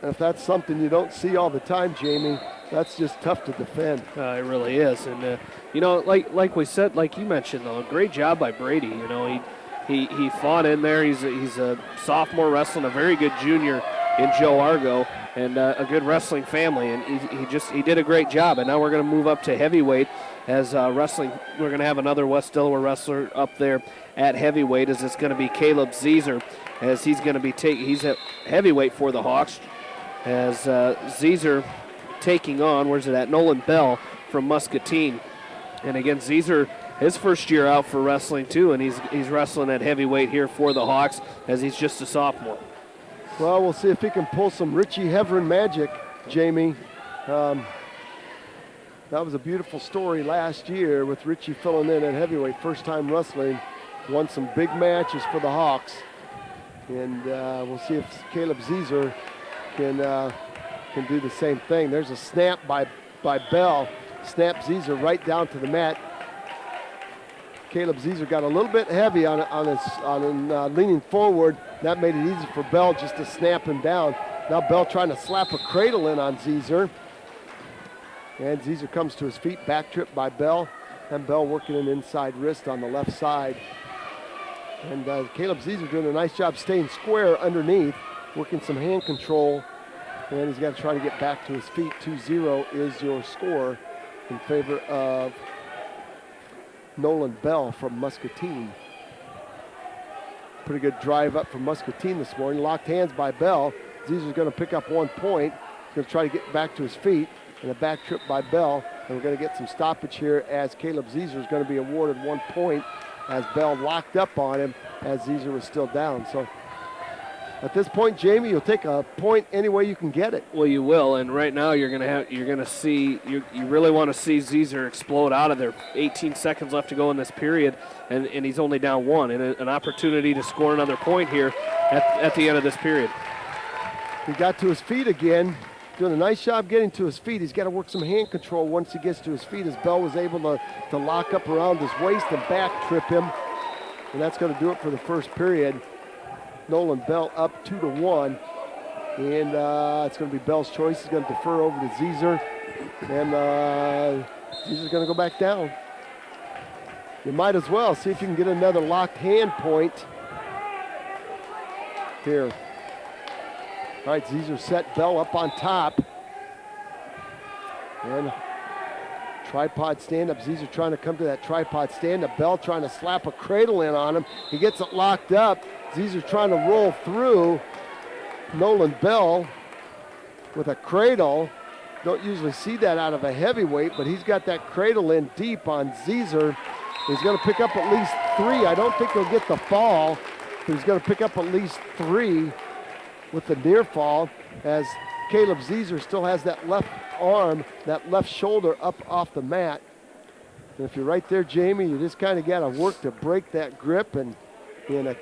And if that's something you don't see all the time, Jamie, that's just tough to defend. It really is. And, like we said, like you mentioned, though, great job by Brady. he fought in there. He's a sophomore wrestling a very good junior in Joe Argo, and a good wrestling family, and he did a great job. And now we're going to move up to heavyweight as wrestling. We're going to have another West Delaware wrestler up there at heavyweight, as it's going to be Caleb Zeezer, as he's going to be he's at heavyweight for the Hawks, as Zeezer taking on, where's it at, Nolan Bell from Muscatine. And again, Zeezer, his first year out for wrestling too, and he's wrestling at heavyweight here for the Hawks, as he's just a sophomore. Well, we'll see if he can pull some Richie Heverin magic, Jamie. That was a beautiful story last year with Richie filling in at heavyweight, first time wrestling, won some big matches for the Hawks. And we'll see if Caleb Zeezer can do the same thing. There's a snap by Bell, snap Zeezer right down to the mat. Caleb Zeezer got a little bit heavy on leaning forward. That made it easy for Bell just to snap him down. Now Bell trying to slap a cradle in on Zeezer. And Zeezer comes to his feet, back trip by Bell. And Bell working an inside wrist on the left side. And Caleb Zeezer doing a nice job staying square underneath, working some hand control. And he's got to try to get back to his feet. 2-0 is your score in favor of Nolan Bell from Muscatine. Pretty good drive up from Muscatine this morning. Locked hands by Bell. Zeezer's going to pick up 1 point. He's going to try to get back to his feet. And a back trip by Bell. And we're going to get some stoppage here as Caleb Zeezer is going to be awarded 1 point as Bell locked up on him as Zeezer was still down. So at this point, Jamie, you'll take a point any way you can get it. Well, you will, and right now you're going to see you really want to see Zeezer explode out of there. 18 seconds left to go in this period, and he's only down 1, and an opportunity to score another point here at the end of this period. He got to his feet again, doing a nice job getting to his feet. He's got to work some hand control once he gets to his feet, as Bell was able to lock up around his waist and back trip him, and that's going to do it for the first period. Nolan Bell up 2-1, and it's going to be Bell's choice. He's going to defer over to Zeezer, and Zeezer's going to go back down. You might as well see if you can get another locked hand point here. All right, Zeezer set Bell up on top, and tripod stand-up. Zeezer trying to come to that tripod stand-up. Bell trying to slap a cradle in on him. He gets it locked up. Zeezer trying to roll through. Nolan Bell with a cradle. Don't usually see that out of a heavyweight, but he's got that cradle in deep on Zeezer. He's going to pick up at least 3. I don't think he'll get the fall, but he's going to pick up at least 3 with the near fall, as Caleb Zeezer still has that left arm, that left shoulder up off the mat. And if you're right there, Jamie, you just kind of got to work to break that grip and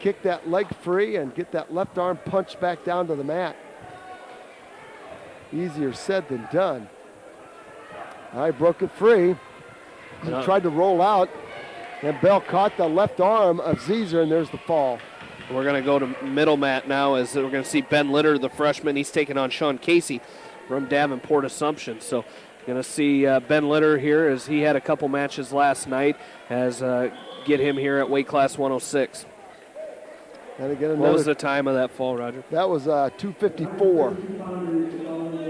kick that leg free and get that left arm punched back down to the mat. Easier said than done. All right, broke it free. He tried to roll out, and Bell caught the left arm of Zeezer, and there's the fall. We're going to go to middle mat now, as we're going to see Ben Litter, the freshman. He's taking on Sean Casey from Davenport Assumption. So going to see Ben Litter here, as he had a couple matches last night, as get him here at weight class 106. And again, what was the time of that fall, Roger? That was 2:54.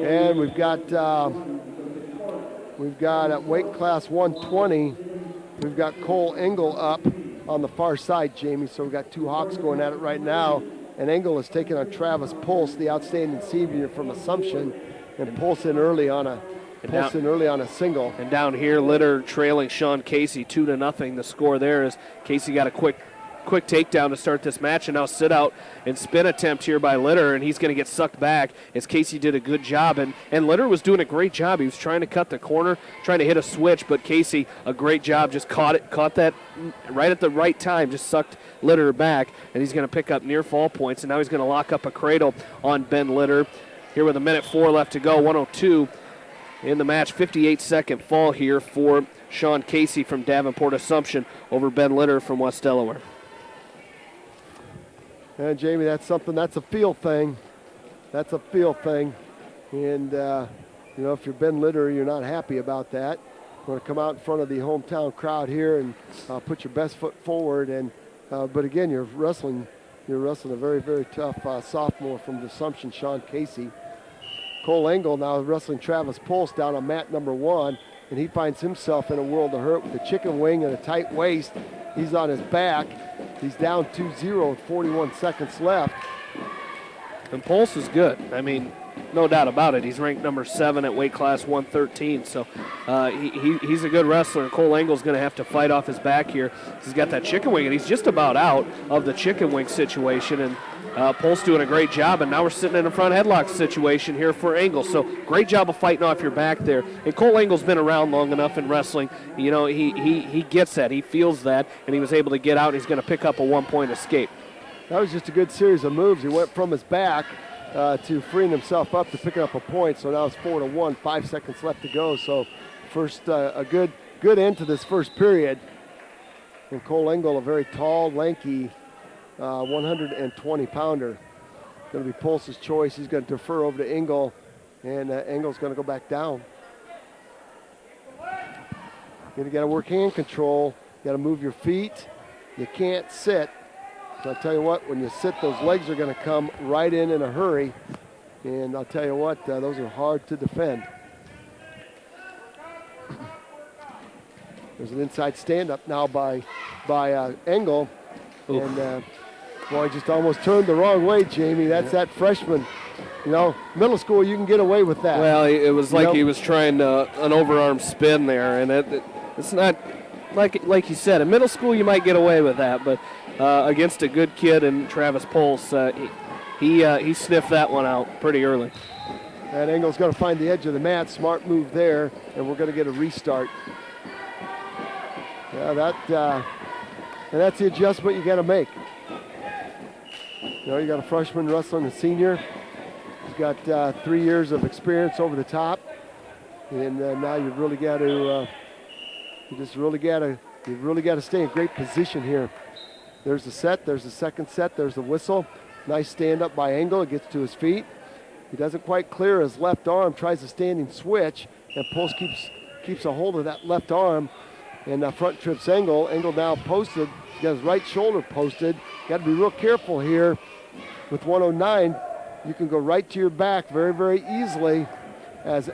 And we've got at weight class 120, we've got Cole Engel up on the far side, Jamie. So we've got 2 Hawks going at it right now. And Engel is taking on Travis Pulse, the outstanding senior from Assumption, and Pulse in early on a single. And down here, Litter trailing Sean Casey 2-0. The score there is Casey got a quick takedown to start this match, and now sit out and spin attempt here by Litter, and he's going to get sucked back, as Casey did a good job, and Litter was doing a great job. He was trying to cut the corner, trying to hit a switch, but Casey, a great job, just caught that right at the right time, just sucked Litter back, and he's going to pick up near fall points, and now he's going to lock up a cradle on Ben Litter here with 1:04 left to go. 102 in the match. 58-second fall here for Sean Casey from Davenport Assumption over Ben Litter from West Delaware. And Jamie, that's a feel thing. That's a feel thing. And, if you're Ben Litter, you're not happy about that. You want to come out in front of the hometown crowd here and put your best foot forward and But again, you're wrestling a very, very tough sophomore from Assumption, Sean Casey. Cole Engel now wrestling Travis Pulse down on mat number 1, and he finds himself in a world of hurt with a chicken wing and a tight waist. He's on his back. He's down 2-0 with 41 seconds left. And Pulse is good. I mean, no doubt about it. He's ranked number 7 at weight class 113. So he's a good wrestler. And Cole Engel's going to have to fight off his back here. He's got that chicken wing, and he's just about out of the chicken wing situation. And Pulse doing a great job. And now we're sitting in a front headlock situation here for Engel. So great job of fighting off your back there. And Cole Engel's been around long enough in wrestling. You know, he gets that. He feels that. And he was able to get out. He's going to pick up a 1-point escape. That was just a good series of moves. He went from his back to freeing himself up to picking up a point. So now it's 4-1, 5 seconds left to go. So first, a good end to this first period. And Cole Engel, a very tall, lanky 120-pounder. Going to be Pulse's choice. He's going to defer over to Engel, and Engel's going to go back down. You got to work hand control. You got to move your feet. You can't sit. So I'll tell you what, when you sit, those legs are going to come right in a hurry. And I'll tell you what, those are hard to defend. There's an inside stand-up now by Engel. Oof. And boy, just almost turned the wrong way, Jamie. That's that freshman. You know, middle school, you can get away with that. Well, it was like he was trying an overarm spin there, and it's not like you said. In middle school, you might get away with that, but against a good kid and Travis Pulse, he sniffed that one out pretty early. And Engel's going to find the edge of the mat. Smart move there, and we're going to get a restart. Yeah, and that's the adjustment you got to make. You know, you got a freshman wrestling a senior. He's got 3 years of experience over the top, and now you've really got to, you really got to stay in great position here. There's the set. There's the second set. There's the whistle. Nice stand up by Engel. Gets to his feet. He doesn't quite clear his left arm. Tries a standing switch, and Pulse keeps a hold of that left arm, and front trips Engel. Engel now posted. He's got his right shoulder posted. Got to be real careful here. With 109, you can go right to your back very, very easily, as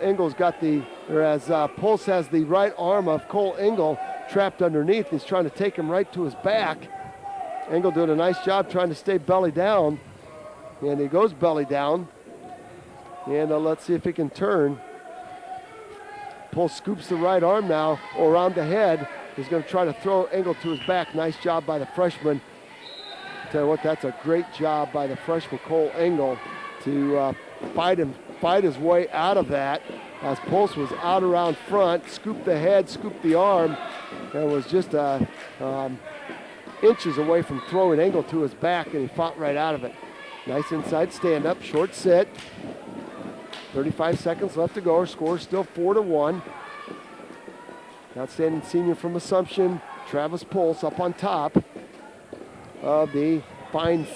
Pulse has the right arm of Cole Engel trapped underneath. He's trying to take him right to his back. Engel doing a nice job trying to stay belly down, and he goes belly down. And let's see if he can turn. Pulse scoops the right arm now around the head. He's going to try to throw Engel to his back. Nice job by the freshman. Tell you what, that's a great job by the freshman Cole Engel to fight his way out of that, as Pulse was out around front, scooped the head, scooped the arm, and was just inches away from throwing Engel to his back, and he fought right out of it. Nice inside stand-up, short set. 35 seconds left to go. Our score is still 4-1. Outstanding senior from Assumption, Travis Pulse, up on top of the fine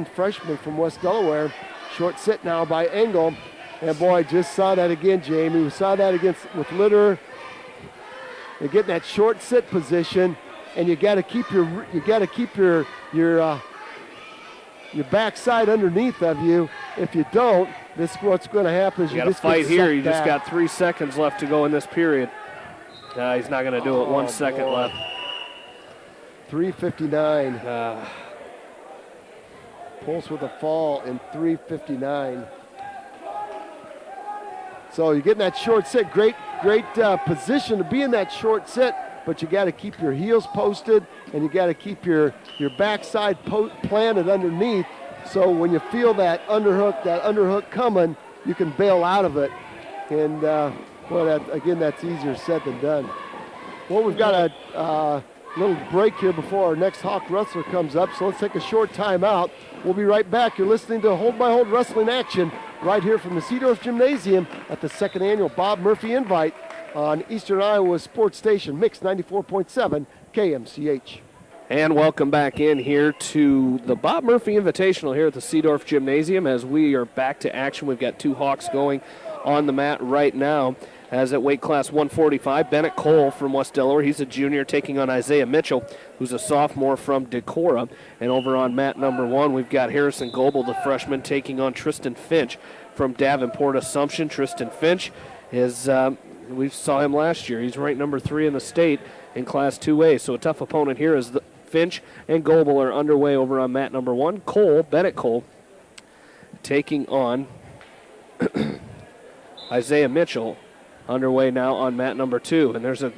freshman from West Delaware. Short sit now by Engel. And boy, just saw that again, Jamie. We saw that with Litter. They get in that short sit position, and you got to keep your backside underneath of you. If you don't, this is what's going to happen. You got to fight here. You just got 3 seconds left to go in this period. He's not going to do it. 1 second left. 3:59. Pulse with a fall in 3:59. So you get in that short set. Great position to be in that short set, but you got to keep your heels posted, and you got to keep your backside planted underneath. So when you feel that underhook coming, you can bail out of it. And that's easier said than done. Well, we've got a little break here before our next Hawk Wrestler comes up, so let's take a short time out. We'll be right back. You're listening to Hold My Hold Wrestling Action right here from the Seedorf Gymnasium at the second annual Bob Murphy Invite on Eastern Iowa's sports station, Mix 94.7 KMCH. And welcome back in here to the Bob Murphy Invitational here at the Seedorf Gymnasium as we are back to action. We've got 2 Hawks going on the mat right now. As at weight class 145, Bennett Cole from West Delaware. He's a junior taking on Isaiah Mitchell, who's a sophomore from Decorah. And over on mat number 1, we've got Harrison Goebel, the freshman, taking on Tristan Finch from Davenport Assumption. Tristan Finch is, we saw him last year. He's ranked number 3 in the state in Class 2A. So a tough opponent here as Finch and Goebel are underway over on mat number 1. Bennett Cole, taking on Isaiah Mitchell, underway now on mat number 2. And there's a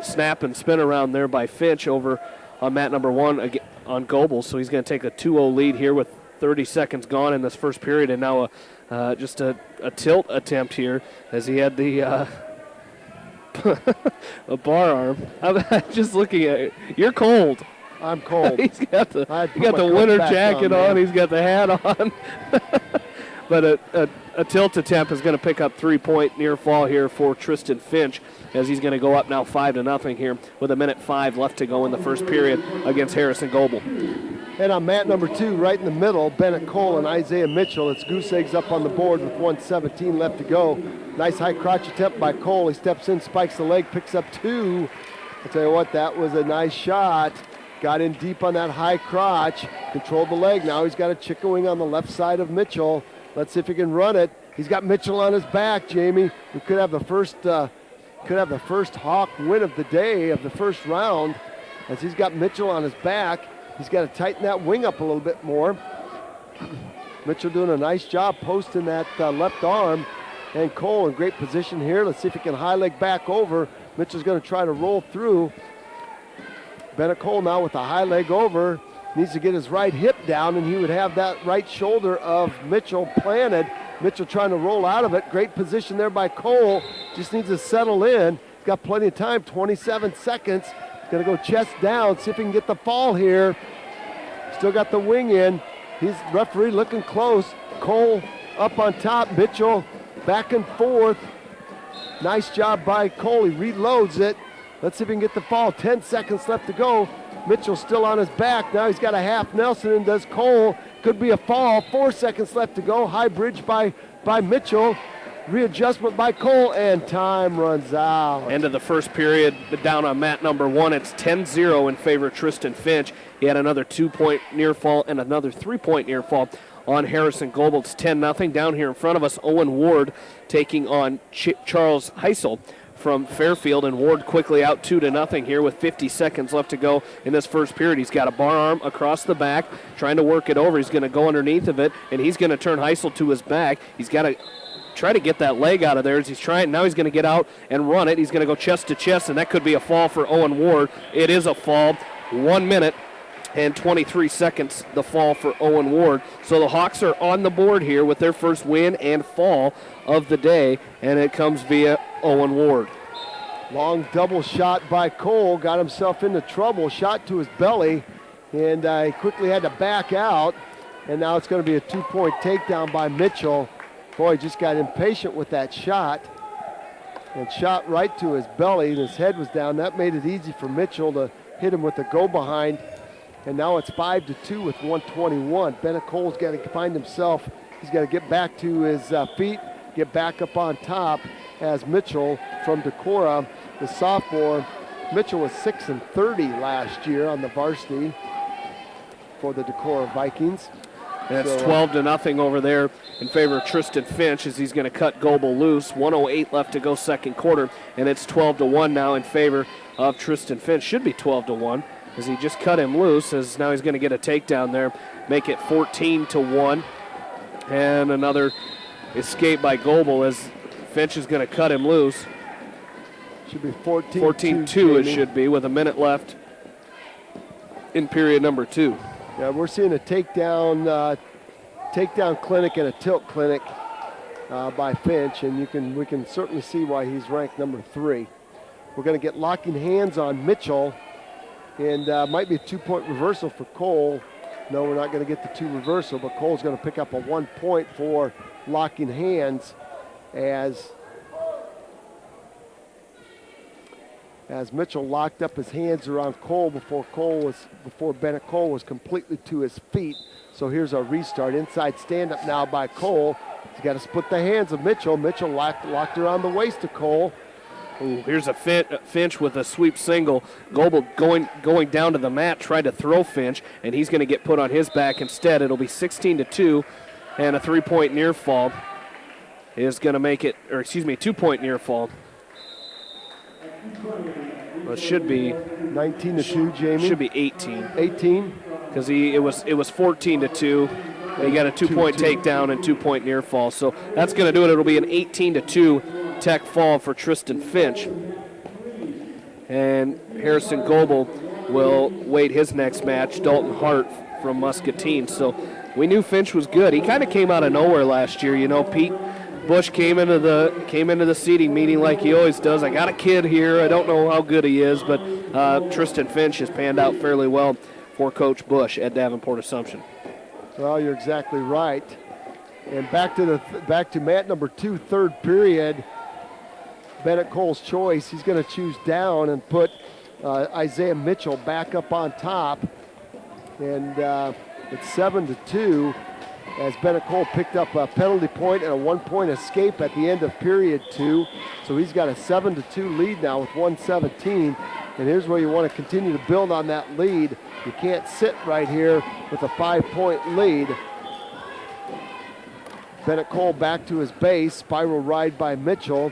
snap and spin around there by Finch over on mat number 1 on Goebel. So he's going to take a 2-0 lead here with 30 seconds gone in this first period. And now just a tilt attempt here as he had the a bar arm. I'm just looking at it. You're cold. I'm cold. He's got the winter jacket on. He's got the hat on. But a tilt attempt is going to pick up 3-point near fall here for Tristan Finch as he's going to go up now 5-0 here with 1:05 left to go in the first period against Harrison Goebel. And on mat number 2, right in the middle, Bennett Cole and Isaiah Mitchell. It's goose eggs up on the board with 1:17 left to go. Nice high crotch attempt by Cole. He steps in, spikes the leg, picks up 2. I'll tell you what, that was a nice shot. Got in deep on that high crotch, controlled the leg. Now he's got a chicken wing on the left side of Mitchell. Let's see if he can run it. He's got Mitchell on his back, Jamie. We could have the first Hawk win of the day of the first round as he's got Mitchell on his back. He's got to tighten that wing up a little bit more. Mitchell doing a nice job posting that left arm. And Cole in great position here. Let's see if he can high leg back over. Mitchell's going to try to roll through. Bennett Cole now with a high leg over. Needs to get his right hip down, and he would have that right shoulder of Mitchell planted. Mitchell trying to roll out of it. Great position there by Cole. Just needs to settle in. He's got plenty of time, 27 seconds. Going to go chest down, see if he can get the fall here. Still got the wing in. He's referee looking close. Cole up on top. Mitchell back and forth. Nice job by Cole. He reloads it. Let's see if he can get the fall. 10 seconds left to go. Mitchell still on his back. Now he's got a half Nelson and does Cole. Could be a fall. 4 seconds left to go. High bridge by Mitchell. Readjustment by Cole, and time runs out. End of the first period, down on mat number 1. It's 10-0 in favor of Tristan Finch. He had another 2-point near fall and another 3-point near fall on Harrison Goebel. It's 10-0. Down here in front of us, Owen Ward taking on Charles Heisel from Fairfield, and Ward quickly out 2-0 here with 50 seconds left to go in this first period. He's got a bar arm across the back, trying to work it over. He's going to go underneath of it, and he's going to turn Heisel to his back. He's got to try to get that leg out of there as he's trying. Now he's going to get out and run it. He's going to go chest to chest, and that could be a fall for Owen Ward. It is a fall. 1 minute and 23 seconds, the fall for Owen Ward. So the Hawks are on the board here with their first win and fall of the day, and it comes via Owen Ward. Long double shot by Cole, got himself into trouble, shot to his belly, and he quickly had to back out, and now it's going to be a 2-point takedown by Mitchell. Boy, just got impatient with that shot and shot right to his belly, and his head was down. That made it easy for Mitchell to hit him with the go-behind, and now it's 5-2 with 1:21. Bennett Cole's got to find himself. He's got to get back to his feet, get back up on top as Mitchell from Decorah, the sophomore. Mitchell was 6-30 last year on the varsity for the Decorah Vikings. And it's 12-0 over there in favor of Tristan Finch as he's going to cut Goebel loose. 1:08 left to go second quarter, and it's 12-1 now in favor of Tristan Finch. Should be 12-1 as he just cut him loose, as now he's going to get a takedown there, make it 14-1. And another escape by Goebel as Finch is going to cut him loose. Should be 14-2. 14-2 it should be with a minute left in period number 2. Yeah, we're seeing a takedown clinic and a tilt clinic by Finch, and we can certainly see why he's ranked number 3. We're going to get locking hands on Mitchell, and might be a 2-point reversal for Cole. No, we're not going to get the 2 reversal, but Cole's going to pick up a 1 point for locking hands as Mitchell locked up his hands around Cole before Bennett Cole was completely to his feet. So here's our restart. Inside stand-up now by Cole. He's got to split the hands of Mitchell. Mitchell locked around the waist of Cole. Ooh, here's a Finch with a sweep single. Goebel going down to the mat, tried to throw Finch, and he's going to get put on his back instead. It'll be 16-2, and a 3-point near fall is going to make it, or excuse me, 2-point near fall. Well, it should be 19-2, Jamie. Should be 18. 18. Because it was 14-2. He got a 2-point takedown and 2-point near fall. So that's going to do it. It'll be an 18-2 Tech fall for Tristan Finch. And Harrison Goebel will wait his next match, Dalton Hart from Muscatine. So we knew Finch was good. He kind of came out of nowhere last year. You know, Pete Bush came into the seating meeting like he always does. I got a kid here. I don't know how good he is, but Tristan Finch has panned out fairly well for Coach Bush at Davenport Assumption. Well, you're exactly right. And back to mat number 2, third period. Bennett Cole's choice. He's going to choose down and put Isaiah Mitchell back up on top. And it's 7-2 as Bennett Cole picked up a penalty point and a 1-point escape at the end of period 2. So he's got a 7-2 lead now with 1:17. And here's where you want to continue to build on that lead. You can't sit right here with a 5-point lead. Bennett Cole back to his base, spiral ride by Mitchell.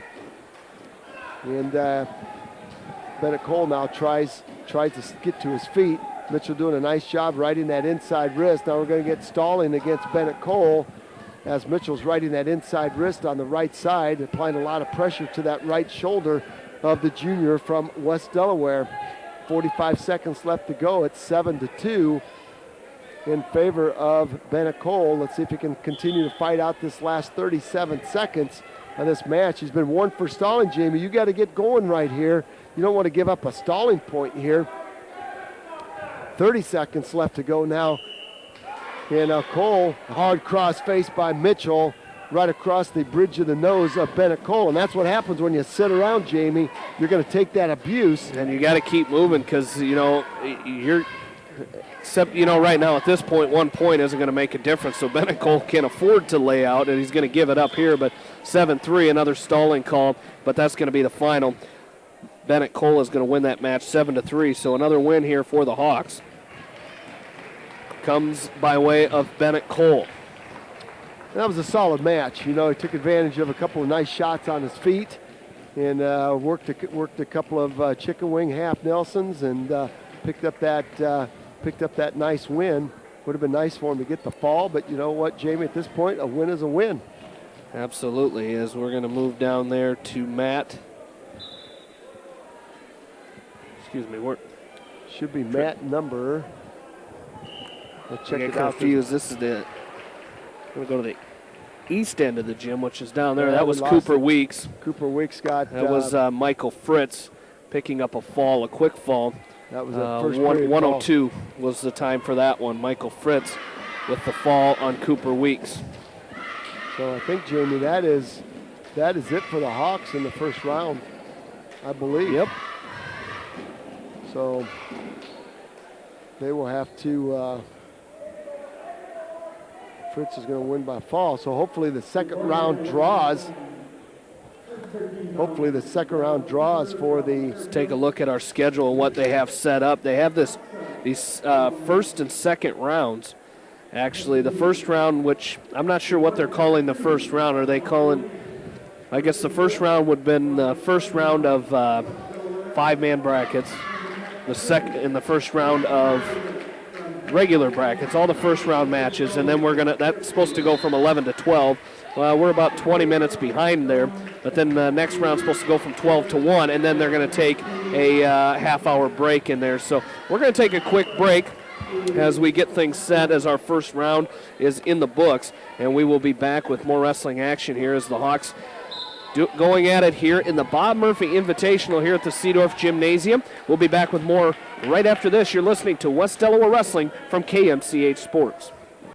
And Bennett Cole now tries to get to his feet. Mitchell doing a nice job riding that inside wrist. Now we're going to get stalling against Bennett Cole as Mitchell's riding that inside wrist on the right side, applying a lot of pressure to that right shoulder of the junior from West Delaware. 45 seconds left to go. It's 7-2 in favor of Bennett Cole. Let's see if he can continue to fight out this last 37 seconds on this match. He's been warned for stalling, Jamie. You got to get going right here. You don't want to give up a stalling point here. 30 seconds left to go now. And now Cole, hard cross face by Mitchell, right across the bridge of the nose of Bennett Cole. And that's what happens when you sit around, Jamie. You're going to take that abuse. And you got to keep moving because, you know, except, you know, right now at this point, 1 point isn't going to make a difference. So Bennett Cole can't afford to lay out, and he's going to give it up here. But 7-3, another stalling call, but that's going to be the final. Bennett Cole is going to win that match 7-3. So another win here for the Hawks comes by way of Bennett Cole. That was a solid match. You know, he took advantage of a couple of nice shots on his feet and worked a couple of chicken wing half Nelsons and picked up that nice win. Would have been nice for him to get the fall, but you know what, Jamie, at this point, a win is a win. Absolutely, as we're going to move down there to Matt. Excuse me, should be Matt number. Let's check it out. Confused. This is I'm going to go to the east end of the gym, which is down there. Yeah, that was Cooper Weeks. Cooper Weeks got. That was Michael Fritz picking up a quick fall. That was a first period 102 was the time for that one. Michael Fritz with the fall on Cooper Weeks. So I think, Jamie, that is it for the Hawks in the first round, I believe. Yep. So they will have to. Fritz is going to win by fall. So hopefully the second round draws. For the. Let's take a look at our schedule and what they have set up. They have these first and second rounds. Actually, the first round, which I'm not sure what they're calling the first round. Are they calling? I guess the first round would have been the first round of 5-man brackets. The first round of regular brackets, all the first round matches, and then that's supposed to go from 11 to 12. Well, we're about 20 minutes behind there, but then the next round's supposed to go from 12 to 1, and then they're going to take a half-hour break in there. So we're going to take a quick break as we get things set, as our first round is in the books, and we will be back with more wrestling action here as the Hawks going at it here in the Bob Murphy Invitational here at the Seedorf Gymnasium. We'll be back with more right after this. You're listening to West Delaware Wrestling from KMCH Sports.